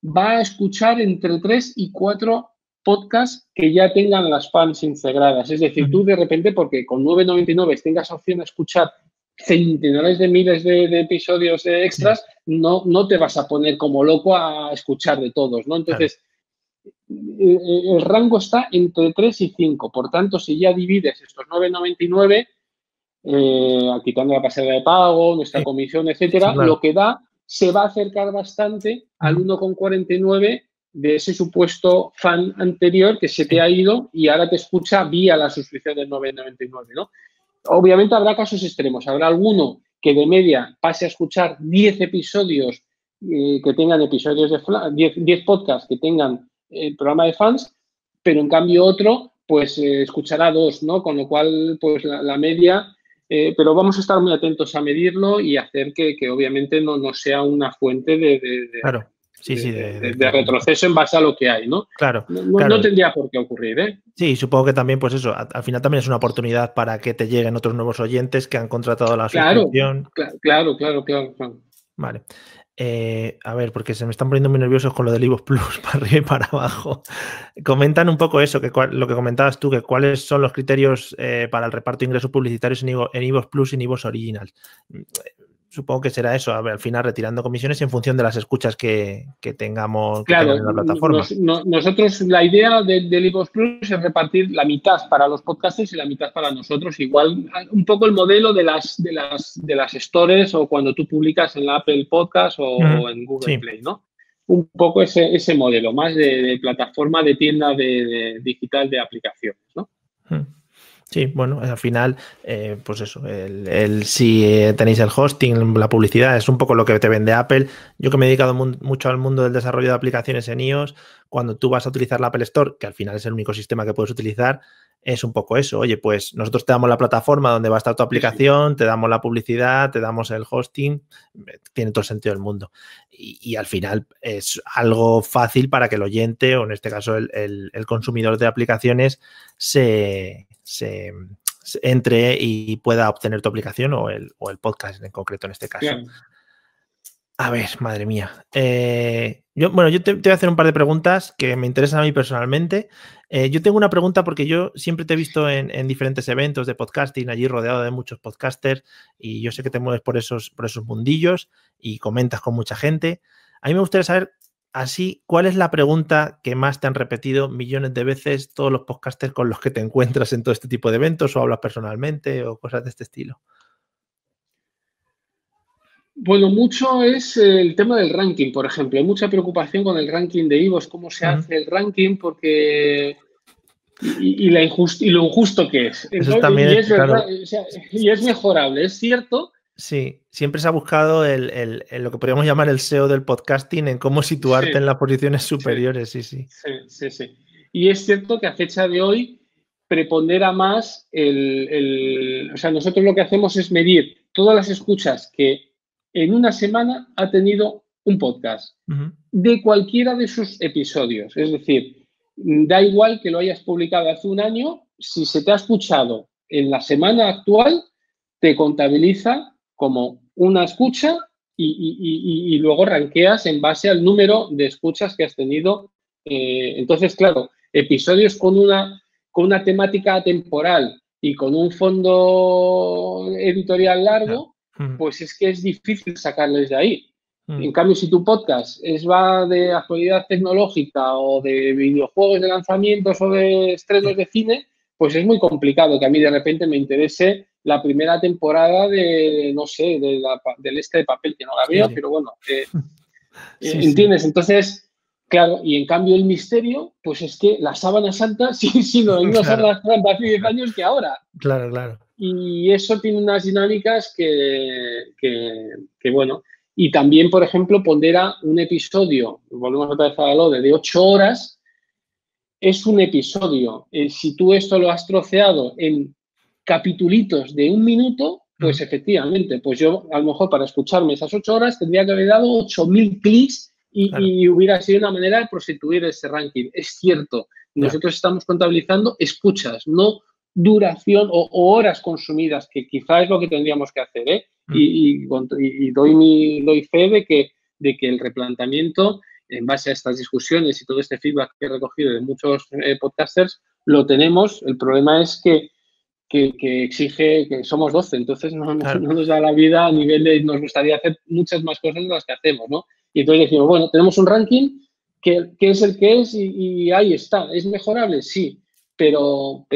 va a escuchar entre 3 y 4 podcasts que ya tengan las fans integradas. Es decir, tú de repente, porque con 9,99 tengas opción a escuchar centenares de miles de episodios extras, no te vas a poner como loco a escuchar de todos, ¿no? Entonces, el rango está entre 3 y 5. Por tanto, si ya divides estos 9,99 quitando la pasarela de pago, nuestra comisión, etcétera, Sí, claro. lo que da se va a acercar bastante al 1,49 de ese supuesto fan anterior que se te ha ido y ahora te escucha vía la suscripción del 9,99, ¿no? Obviamente habrá casos extremos, habrá alguno que de media pase a escuchar 10 episodios que tengan episodios de 10 podcasts que tengan el programa de fans, pero en cambio otro pues escuchará 2, ¿no? Con lo cual pues la media, pero vamos a estar muy atentos a medirlo y hacer que obviamente no sea una fuente Claro. Sí, de retroceso en base a lo que hay, ¿no? Claro, No claro. tendría por qué ocurrir, ¿eh? Sí, supongo que también, pues eso, al final también es una oportunidad para que te lleguen otros nuevos oyentes que han contratado la Claro, suscripción. claro. Vale. A ver, porque se me están poniendo muy nerviosos con lo del iVoox Plus para arriba y para abajo. Comentan un poco eso, lo que comentabas tú, que cuáles son los criterios para el reparto de ingresos publicitarios en iVoox Plus y en iVoox Originals. Supongo que será eso, a ver, al final retirando comisiones en función de las escuchas que tengamos, que tengan Claro, en la plataforma. nosotros la idea del iVoox Plus es repartir la mitad para los podcasters y la mitad para nosotros. Igual, un poco el modelo de las stores o cuando tú publicas en la Apple Podcast o en Google Sí. Play, ¿no? Un poco ese modelo, más de plataforma de tienda digital de aplicaciones, ¿no? Sí, bueno, al final, pues eso, si tenéis el hosting, la publicidad, es un poco lo que te vende Apple. Yo que me he dedicado mucho al mundo del desarrollo de aplicaciones en iOS, cuando tú vas a utilizar la Apple Store, que al final es el único sistema que puedes utilizar, es un poco eso. Oye, pues nosotros te damos la plataforma donde va a estar tu aplicación, te damos la publicidad, te damos el hosting, tiene todo el sentido del mundo. Y al final es algo fácil para que el oyente, o en este caso el consumidor de aplicaciones, se entre y pueda obtener tu aplicación o el podcast en concreto en este caso. Claro. A ver, madre mía. Yo te voy a hacer un par de preguntas que me interesan a mí personalmente. Yo tengo una pregunta porque yo siempre te he visto en diferentes eventos de podcasting, allí rodeado de muchos podcasters, y yo sé que te mueves por esos mundillos y comentas con mucha gente. A mí me gustaría saber, así, ¿cuál es la pregunta que más te han repetido millones de veces todos los podcasters con los que te encuentras en todo este tipo de eventos o hablas personalmente o cosas de este estilo? Bueno, mucho es el tema del ranking, por ejemplo. Hay mucha preocupación con el ranking de iVoox, cómo se hace el ranking, porque y lo injusto que es. Eso Entonces, también y es, es claro. verdad, o sea, y es mejorable, es cierto. Sí, siempre se ha buscado lo que podríamos llamar el SEO del podcasting, en cómo situarte Sí, en las posiciones superiores, sí. Sí. Y es cierto que a fecha de hoy prepondera más o sea, nosotros lo que hacemos es medir todas las escuchas que en una semana ha tenido un podcast de cualquiera de sus episodios. Es decir, da igual que lo hayas publicado hace un año, si se te ha escuchado en la semana actual, te contabiliza como una escucha y luego ranqueas en base al número de escuchas que has tenido. Entonces, claro, episodios con una temática temporal y con un fondo editorial largo, pues es que es difícil sacarles de ahí. En cambio, si tu podcast va de actualidad tecnológica o de videojuegos de lanzamientos o de estrenos de cine, pues es muy complicado que a mí de repente me interese la primera temporada de, no sé, del Este de Papel, que no la veo, pero bueno, ¿entiendes? Entonces, claro, y en cambio el misterio, pues es que la sábana santa sí no iba a ser la santa hace 10 años que ahora. Claro. Y eso tiene unas dinámicas que bueno. Y también, por ejemplo, pondera un episodio, volvemos otra vez a lo de 8 horas, es un episodio. Si tú esto lo has troceado en capitulitos de 1 minuto, pues efectivamente, pues yo a lo mejor para escucharme esas 8 horas tendría que haber dado 8.000 clics y hubiera sido una manera de prostituir ese ranking. Es cierto, nosotros estamos contabilizando escuchas, no duración o horas consumidas, que quizá es lo que tendríamos que hacer, ¿eh? Y doy fe de que el replanteamiento, en base a estas discusiones y todo este feedback que he recogido de muchos podcasters, lo tenemos. El problema es que exige que somos 12, entonces no nos da la vida a nivel de, nos gustaría hacer muchas más cosas de las que hacemos, ¿no? Y entonces decimos, bueno, tenemos un ranking que es el que es y ahí está. ¿Es mejorable? Sí, pero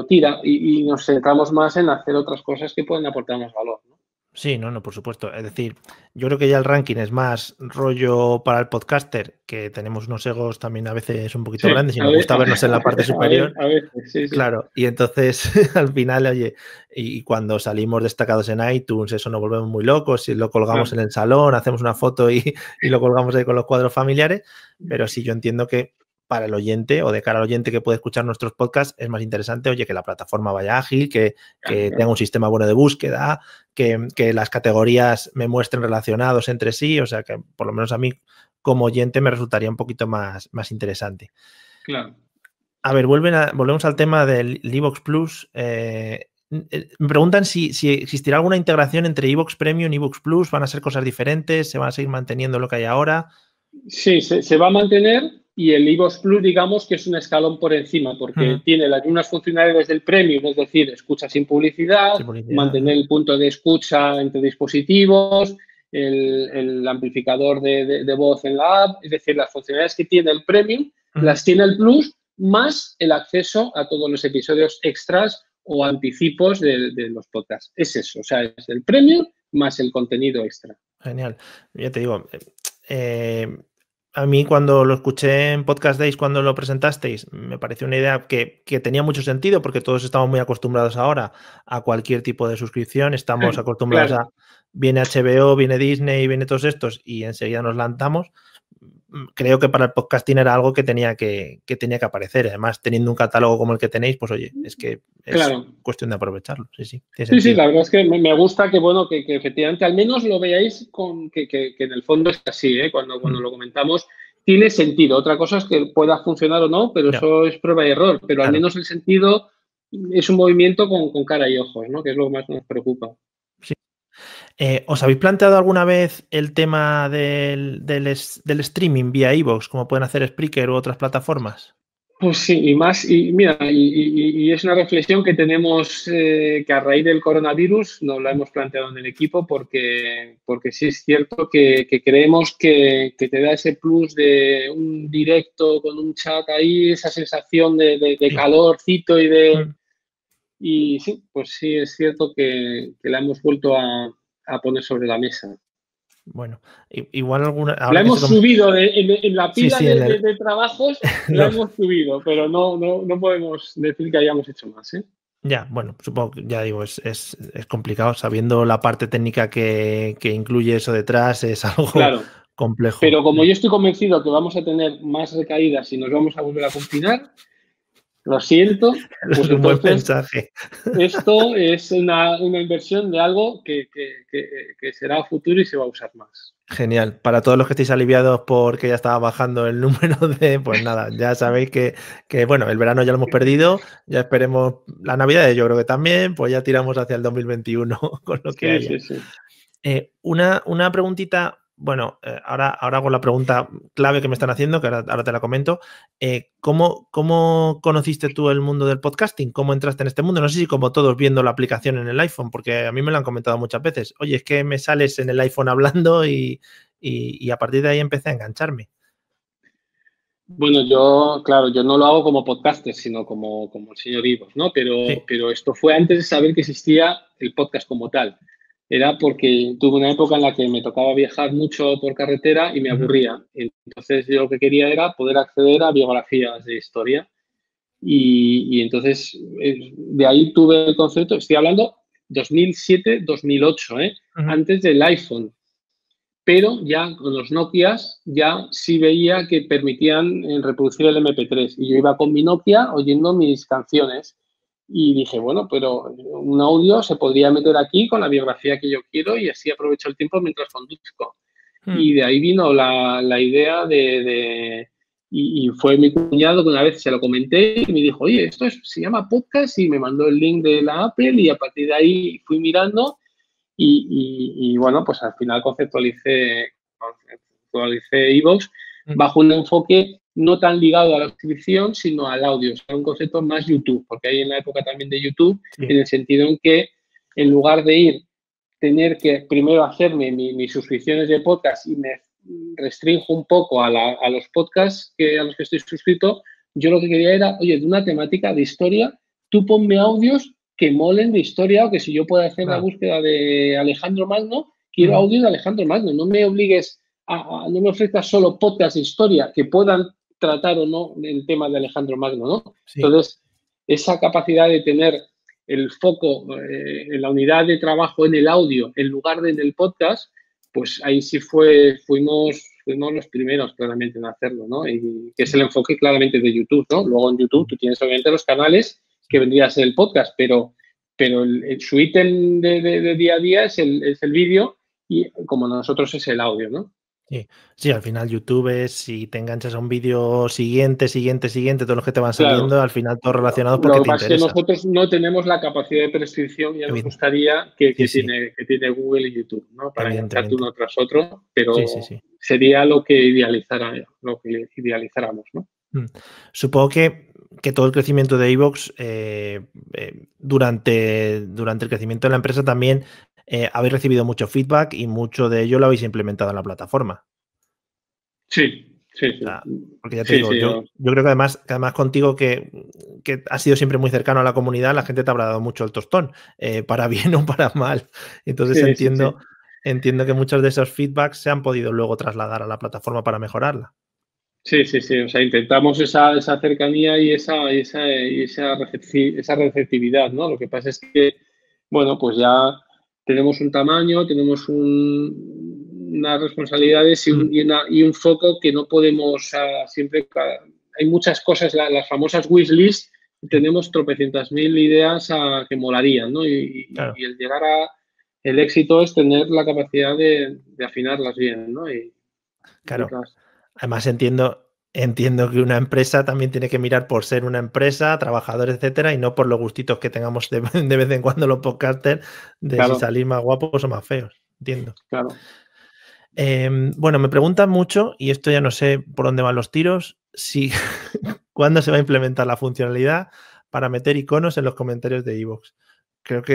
tira y nos centramos más en hacer otras cosas que pueden aportar más valor, ¿no? Sí, no, por supuesto. Es decir, yo creo que ya el ranking es más rollo para el podcaster, que tenemos unos egos también a veces un poquito grandes y nos gusta vernos en la parte superior. A veces, sí. Claro, y entonces al final, oye, y cuando salimos destacados en iTunes, eso nos volvemos muy locos y lo colgamos en el salón, hacemos una foto y lo colgamos ahí con los cuadros familiares, pero sí yo entiendo que para el oyente o de cara al oyente que puede escuchar nuestros podcasts es más interesante, oye, que la plataforma vaya ágil, que tenga un sistema bueno de búsqueda, que las categorías me muestren relacionados entre sí, o sea que por lo menos a mí como oyente me resultaría un poquito más interesante. Claro. A ver, volvemos al tema del iVoox Plus. Me preguntan si existirá alguna integración entre iVoox Premium y iVoox Plus. ¿Van a ser cosas diferentes? ¿Se van a seguir manteniendo lo que hay ahora? Sí, se va a mantener y el iVoox Plus, digamos que es un escalón por encima porque tiene las mismas funcionalidades del Premium, es decir, escucha sin publicidad, mantener el punto de escucha entre dispositivos, el amplificador de voz en la app, es decir, las funcionalidades que tiene el Premium las tiene el Plus, más el acceso a todos los episodios extras o anticipos de los podcasts. Es eso, o sea, es el Premium más el contenido extra. Genial. Ya te digo, a mí cuando lo escuché en Podcast Days, cuando lo presentasteis, me pareció una idea que tenía mucho sentido porque todos estamos muy acostumbrados ahora a cualquier tipo de suscripción. Estamos acostumbrados a viene HBO, viene Disney, viene todos estos y enseguida nos lanzamos. Creo que para el podcasting era algo que tenía que aparecer. Además, teniendo un catálogo como el que tenéis, pues oye, es que es cuestión de aprovecharlo. Sí, la verdad es que me gusta que, bueno, que efectivamente al menos lo veáis que en el fondo es así, ¿eh? Cuando lo comentamos, tiene sentido. Otra cosa es que pueda funcionar o no, pero eso es prueba y error. Pero al menos el sentido es un movimiento con cara y ojos, ¿no? Que es lo que más nos preocupa. ¿Os habéis planteado alguna vez el tema del streaming vía iVoox, como pueden hacer Spreaker u otras plataformas? Pues sí, y mira, y es una reflexión que tenemos que a raíz del coronavirus nos la hemos planteado en el equipo porque sí es cierto que creemos que te da ese plus de un directo con un chat ahí, esa sensación de calorcito y sí, pues sí es cierto que la hemos vuelto a poner sobre la mesa. Bueno, igual alguna... La hemos subido en la pila de trabajos, la hemos subido, pero no podemos decir que hayamos hecho más, ¿eh? Ya, bueno, supongo que ya digo, es complicado, sabiendo la parte técnica que incluye eso detrás, es algo complejo. Pero como yo estoy convencido que vamos a tener más recaídas y nos vamos a volver a confinar, Lo siento, pues Es un buen entonces mensaje. esto es una inversión de algo que será futuro y se va a usar más. Genial. Para todos los que estéis aliviados porque ya estaba bajando el número de, pues nada, ya sabéis que, bueno, el verano ya lo hemos perdido, ya esperemos la Navidad, yo creo que también, pues ya tiramos hacia el 2021 con lo que Sí, haya. sí, sí. Una preguntita, bueno, ahora hago la pregunta clave que me están haciendo, que ahora te la comento. ¿Cómo conociste tú el mundo del podcasting? ¿Cómo entraste en este mundo? No sé si como todos viendo la aplicación en el iPhone, porque a mí me lo han comentado muchas veces. Oye, es que me sales en el iPhone hablando y a partir de ahí empecé a engancharme. Bueno, claro, yo no lo hago como podcaster, sino como el señor Ivos, ¿no? Sí. Pero esto fue antes de saber que existía el podcast como tal. Era porque tuve una época en la que me tocaba viajar mucho por carretera y me aburría. Entonces yo lo que quería era poder acceder a biografías de historia. Y entonces de ahí tuve el concepto, estoy hablando 2007, 2008, antes del iPhone. Pero ya con los Nokias ya sí veía que permitían reproducir el MP3 y yo iba con mi Nokia oyendo mis canciones y dije, bueno, pero un audio se podría meter aquí con la biografía que yo quiero y así aprovecho el tiempo mientras conduzco. Y de ahí vino la idea y fue mi cuñado que una vez se lo comenté y me dijo, oye, se llama podcast y me mandó el link de la Apple y a partir de ahí fui mirando y bueno, pues al final conceptualicé iVoox bajo un enfoque no tan ligado a la suscripción, sino al audio. O sea, un concepto más YouTube, porque hay en la época también de YouTube, Sí. en el sentido en que en lugar de tener que primero hacerme mis suscripciones de podcast y me restringo un poco a los podcasts a los que estoy suscrito, yo lo que quería era, oye, de una temática de historia, tú ponme audios que molen de historia o que si yo puedo hacer la búsqueda de Alejandro Magno, quiero audios de Alejandro Magno. No me obligues no me ofrezcas solo podcasts de historia que puedan tratar o no el tema de Alejandro Magno, ¿no? Sí. Entonces, esa capacidad de tener el foco en la unidad de trabajo en el audio en lugar de en el podcast, pues ahí sí fuimos los primeros claramente en hacerlo, ¿no? Y que es el enfoque claramente de YouTube, ¿no? Luego en YouTube tú tienes obviamente los canales que vendría a ser el podcast, pero su ítem de día a día es el vídeo y como nosotros es el audio, ¿no? Sí, al final YouTube es, si te enganchas a un vídeo siguiente, todos los que te van saliendo, claro, al final todos relacionados porque te interesa. Lo que pasa es que nosotros no tenemos la capacidad de prescripción, ya nos gustaría que tiene Google y YouTube, ¿no? Para engancharte uno tras otro, pero sería lo que idealizáramos, ¿no? Supongo que todo el crecimiento de iVoox durante el crecimiento de la empresa también habéis recibido mucho feedback y mucho de ello lo habéis implementado en la plataforma. Sí. O sea, porque ya te digo, yo creo que además contigo que has sido siempre muy cercano a la comunidad, la gente te habrá dado mucho el tostón, para bien o para mal. Entonces entiendo que muchos de esos feedbacks se han podido luego trasladar a la plataforma para mejorarla. Sí. O sea, intentamos esa cercanía y esa receptividad, ¿no? Lo que pasa es que, bueno, pues ya tenemos un tamaño, tenemos unas responsabilidades y un foco que no podemos siempre. Hay muchas cosas, las famosas wishlist, tenemos tropecientas mil ideas que molarían, ¿no? Y el llegar el éxito es tener la capacidad de afinarlas bien, ¿no? Claro. Además entiendo que una empresa también tiene que mirar por ser una empresa, trabajadores, etcétera, y no por los gustitos que tengamos de vez en cuando los podcasters de si salir más guapos o más feos. Entiendo. Claro. Bueno, me preguntan mucho, y esto ya no sé por dónde van los tiros, cuándo se va a implementar la funcionalidad para meter iconos en los comentarios de iVoox. Creo que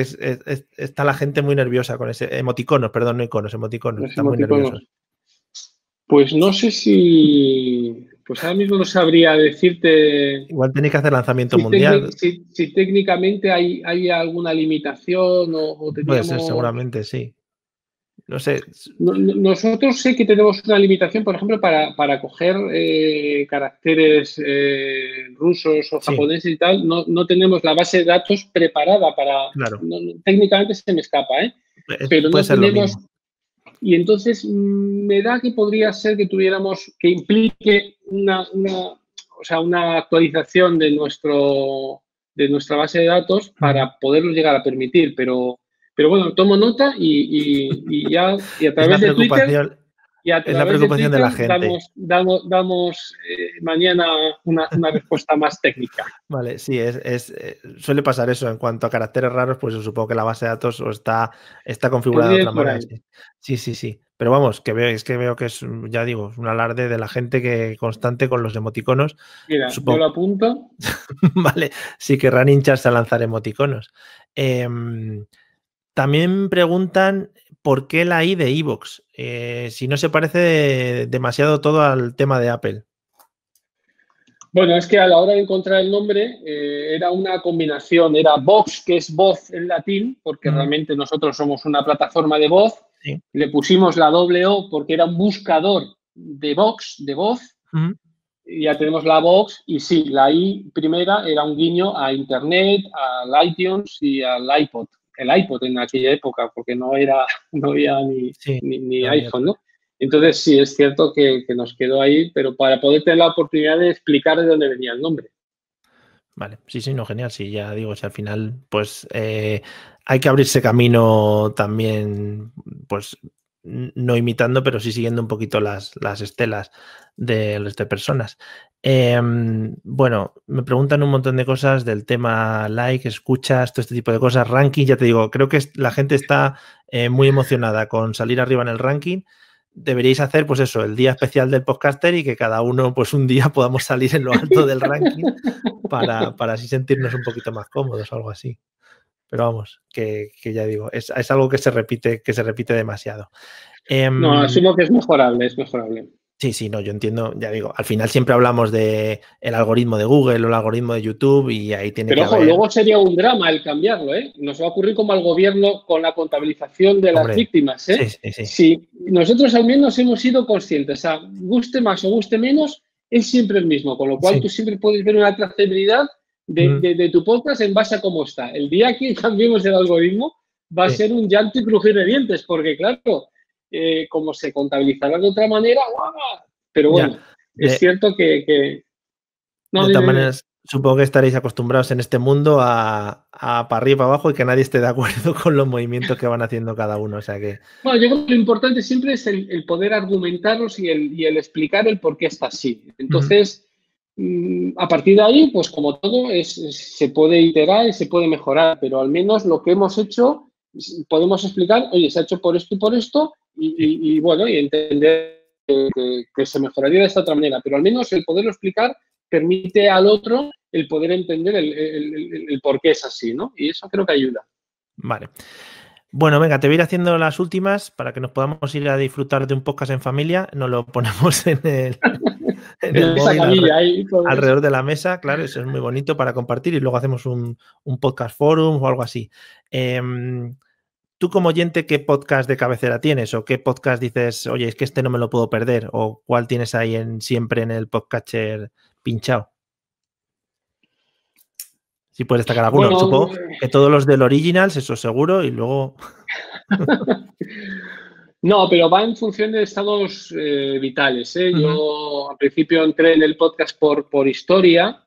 está la gente muy nerviosa con ese emoticonos, perdón, no iconos, emoticonos. Están muy nerviosos. Pues no sé si... Pues ahora mismo no sabría decirte... Igual tenéis que hacer lanzamiento mundial. Si técnicamente hay alguna limitación o teníamos... Puede ser, seguramente, sí. No sé. Nosotros sí que tenemos una limitación, por ejemplo, para coger caracteres rusos o japoneses y tal. No tenemos la base de datos preparada para... Claro. Técnicamente se me escapa, ¿eh? Pero no tenemos... Y entonces me da que podría ser que tuviéramos, que implique o sea, una actualización de nuestra base de datos para poderlo llegar a permitir, pero bueno, tomo nota y a Es la través de Twitter preocupación, y a es la través de preocupación de Twitter la gente. damos mañana una respuesta más técnica. Vale, sí, suele pasar eso. En cuanto a caracteres raros, pues yo supongo que la base de datos está configurada de Podría ir otra por manera. ahí. Sí, sí, sí. Pero vamos, veo que es, ya digo, es un alarde de la gente que constante con los emoticonos. Mira, yo lo Supongo, apunto. vale, sí querrán hincharse a lanzar emoticonos. También preguntan por qué la I de iVoox, si no se parece demasiado todo al tema de Apple. Bueno, es que a la hora de encontrar el nombre era una combinación, era Vox, que es voz en latín, porque realmente nosotros somos una plataforma de voz, Sí. le pusimos la doble O porque era un buscador de Vox, de voz, y ya tenemos la Vox, y sí, la I primera era un guiño a Internet, al iTunes y al iPod. El iPod en aquella época, porque no había ni iPhone, ¿no? Entonces, sí, es cierto que nos quedó ahí, pero para poder tener la oportunidad de explicar de dónde venía el nombre. Vale, sí, sí, no, genial. Sí, ya digo, si al final, pues hay que abrirse camino también, pues no imitando, pero sí siguiendo un poquito las estelas de resto de personas. Bueno, me preguntan un montón de cosas del tema like, escuchas, todo este tipo de cosas, ranking, ya te digo, creo que la gente está muy emocionada con salir arriba en el ranking. Deberíais hacer, pues eso, el día especial del podcaster y que cada uno, pues un día podamos salir en lo alto del ranking para así sentirnos un poquito más cómodos o algo así. Pero vamos, que ya digo, es algo que se repite demasiado. No, asumo que es mejorable, es mejorable. Sí, sí, no, yo entiendo, ya digo, al final siempre hablamos de el algoritmo de Google o el algoritmo de YouTube y ahí tiene que Pero ojo, haber... luego sería un drama el cambiarlo, ¿eh? Nos va a ocurrir como al gobierno con la contabilización de las Hombre, víctimas, ¿eh? sí, sí, sí. Si nosotros al menos hemos sido conscientes, o sea, guste más o guste menos, es siempre el mismo, con lo cual Sí. tú siempre puedes ver una trazabilidad de tu podcast en base a cómo está. El día que cambiemos el algoritmo va a Sí. ser un llanto y crujir de dientes, porque claro, como se contabilizará de otra manera, ¡guau! Pero bueno, es cierto que... No, de todas maneras, supongo que estaréis acostumbrados en este mundo a para arriba y para abajo y que nadie esté de acuerdo con los movimientos que van haciendo cada uno. O sea que... Bueno, yo creo que lo importante siempre es el poder argumentarlos y el explicar el por qué está así. Entonces, a partir de ahí, pues como todo, se puede iterar y se puede mejorar, pero al menos lo que hemos hecho podemos explicar, oye, se ha hecho por esto y por esto, y bueno, y entender que se mejoraría de esta otra manera, pero al menos el poderlo explicar permite al otro el poder entender el por qué es así, ¿no? Y eso creo que ayuda. Vale. Bueno, venga, te voy a ir haciendo las últimas para que nos podamos ir a disfrutar de un podcast en familia. Nos lo ponemos en el móvil alrededor de la mesa. Claro, eso es muy bonito para compartir y luego hacemos un podcast forum o algo así. Tú como oyente, ¿qué podcast de cabecera tienes? ¿O qué podcast dices, oye, es que este no me lo puedo perder? ¿O cuál tienes ahí siempre en el podcatcher pinchado? Si puedes destacar alguno. Bueno, supongo que todos los del Originals, eso seguro, y luego... No, pero va en función de estados vitales. Yo al principio entré en el podcast por historia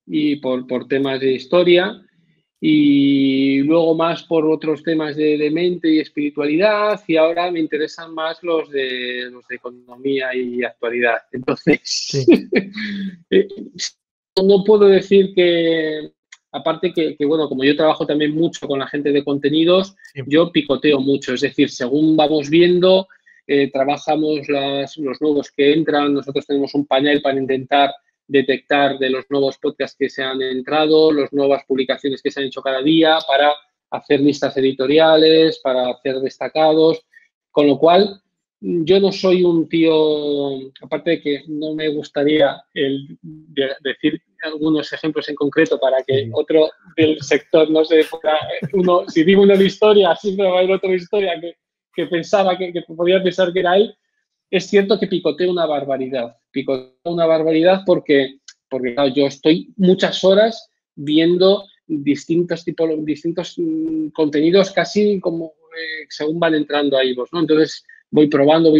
y por temas de historia y luego más por otros temas de mente y espiritualidad y ahora me interesan más los de economía y actualidad. Entonces, Sí. no puedo decir que... Aparte que, bueno, como yo trabajo también mucho con la gente de contenidos, Sí. yo picoteo mucho. Es decir, según vamos viendo, trabajamos los nuevos que entran. Nosotros tenemos un panel para intentar detectar de los nuevos podcasts que se han entrado, las nuevas publicaciones que se han hecho cada día, para hacer listas editoriales, para hacer destacados. Con lo cual, yo no soy un tío, aparte de que no me gustaría decir algunos ejemplos en concreto para que otro del sector no se fuera, si digo una historia, siempre va a haber otra historia que pensaba que podía pensar que era él. Es cierto que picoteo una barbaridad porque claro, yo estoy muchas horas viendo distintos contenidos casi como según van entrando a iVoox, ¿no? Entonces voy probando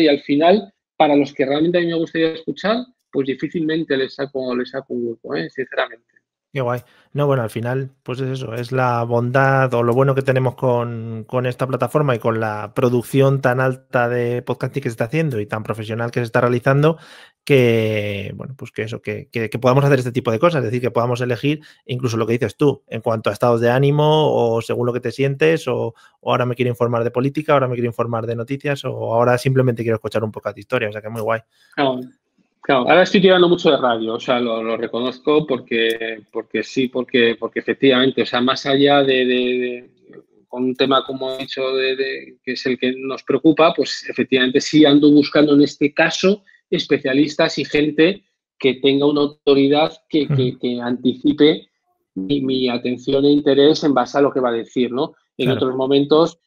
y al final, para los que realmente a mí me gustaría escuchar, pues difícilmente le saco un hueco, sinceramente. Qué guay. No, bueno, al final, pues es eso, es la bondad o lo bueno que tenemos con esta plataforma y con la producción tan alta de podcasting que se está haciendo y tan profesional que se está realizando, que, bueno, pues que eso, que podamos hacer este tipo de cosas, es decir, que podamos elegir incluso lo que dices tú, en cuanto a estados de ánimo o según lo que te sientes, o ahora me quiero informar de política, ahora me quiero informar de noticias, o ahora simplemente quiero escuchar un poco de historia, o sea que muy guay. Claro, ahora estoy tirando mucho de radio, o sea, lo reconozco porque sí, porque efectivamente, o sea, más allá de con un tema como he dicho, que es el que nos preocupa, pues efectivamente sí ando buscando en este caso especialistas y gente que tenga una autoridad que anticipe mi atención e interés en base a lo que va a decir, ¿no? En otros momentos,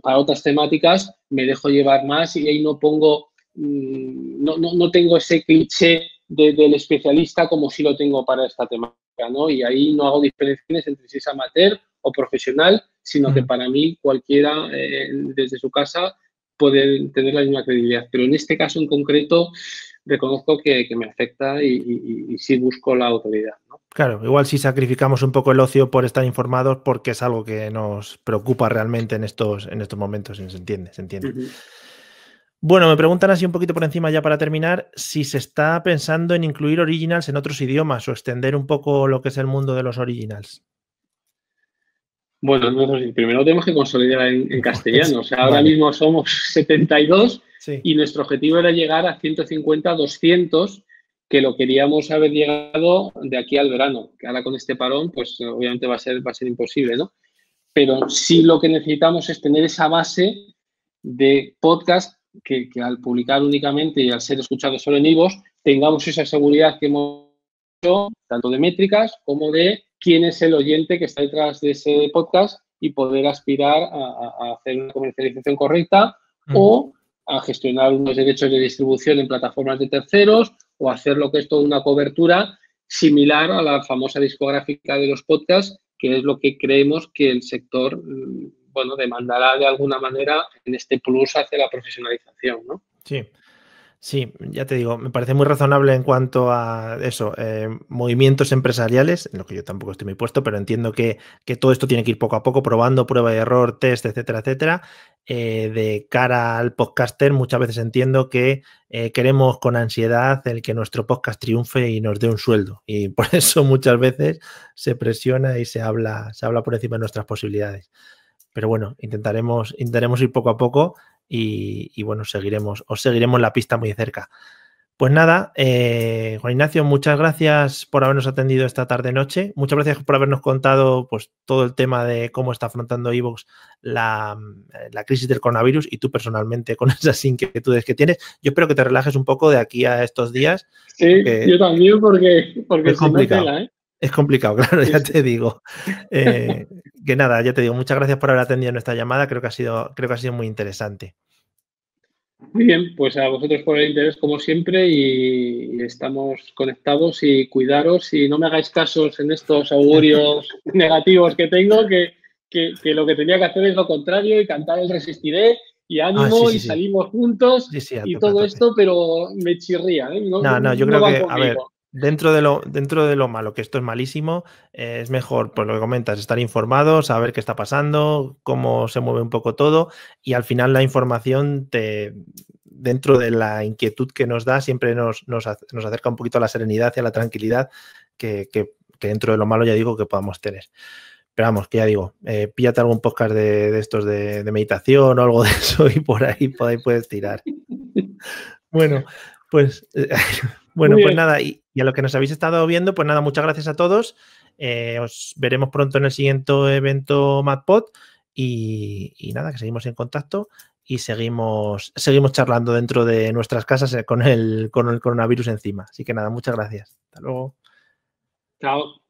para otras temáticas, me dejo llevar más y ahí no pongo... No tengo ese cliché del especialista como si lo tengo para esta temática, ¿no? Y ahí no hago diferencias entre si es amateur o profesional, sino que para mí cualquiera desde su casa puede tener la misma credibilidad. Pero en este caso en concreto reconozco que me afecta y sí busco la autoridad, ¿no? Claro, igual si sacrificamos un poco el ocio por estar informados porque es algo que nos preocupa realmente en estos momentos, se entiende, se entiende. Bueno, me preguntan así un poquito por encima ya para terminar, si se está pensando en incluir originals en otros idiomas o extender un poco lo que es el mundo de los originals. Bueno, primero tenemos que consolidar en castellano. O sea, ahora mismo somos 72 y nuestro objetivo era llegar a 150, 200, que lo queríamos haber llegado de aquí al verano. Que ahora con este parón, pues obviamente va a ser imposible, ¿no? Pero sí lo que necesitamos es tener esa base de podcast que al publicar únicamente y al ser escuchado solo en iVoox, tengamos esa seguridad que hemos hecho, tanto de métricas como de quién es el oyente que está detrás de ese podcast y poder aspirar a hacer una comercialización correcta o a gestionar unos derechos de distribución en plataformas de terceros o hacer lo que es toda una cobertura similar a la famosa discográfica de los podcasts, que es lo que creemos que el sector, bueno, demandará de alguna manera en este plus hacia la profesionalización, ¿no? Sí. Sí, ya te digo, me parece muy razonable en cuanto a eso, movimientos empresariales, en lo que yo tampoco estoy muy puesto, pero entiendo que todo esto tiene que ir poco a poco, probando, prueba y error, test, etcétera, etcétera. De cara al podcaster, muchas veces entiendo que queremos con ansiedad el que nuestro podcast triunfe y nos dé un sueldo. Y por eso muchas veces se presiona y se habla por encima de nuestras posibilidades. Pero bueno, intentaremos ir poco a poco. Y bueno, os seguiremos la pista muy de cerca. Pues nada, Juan Ignacio, muchas gracias por habernos atendido esta tarde-noche. Muchas gracias por habernos contado pues, todo el tema de cómo está afrontando iVoox la crisis del coronavirus y tú personalmente con esas inquietudes que tienes. Yo espero que te relajes un poco de aquí a estos días. Sí, yo también porque es complicado. Tela, ¿eh? Es complicado, claro, ya te digo. Que nada, ya te digo, muchas gracias por haber atendido nuestra llamada, creo que ha sido muy interesante. Muy bien, pues a vosotros por el interés como siempre y estamos conectados y cuidaros y no me hagáis casos en estos augurios negativos que tengo, que lo que tenía que hacer es lo contrario y cantar el Resistiré y ánimo y salimos juntos y todo esto, pero me chirría, ¿eh? No, yo creo que, a ver, dentro de lo malo, que esto es malísimo, es mejor, pues lo que comentas, estar informado, saber qué está pasando, cómo se mueve un poco todo y al final la información dentro de la inquietud que nos da siempre nos acerca un poquito a la serenidad y a la tranquilidad que dentro de lo malo ya digo que podamos tener. Pero vamos, que ya digo, píllate algún podcast de estos de meditación o algo de eso y por ahí puedes tirar. Bueno, pues... Bueno, pues nada, y a lo que nos habéis estado viendo, pues nada, muchas gracias a todos. Os veremos pronto en el siguiente evento MadPod y nada, que seguimos en contacto y seguimos charlando dentro de nuestras casas con el coronavirus encima. Así que nada, muchas gracias. Hasta luego. Chao.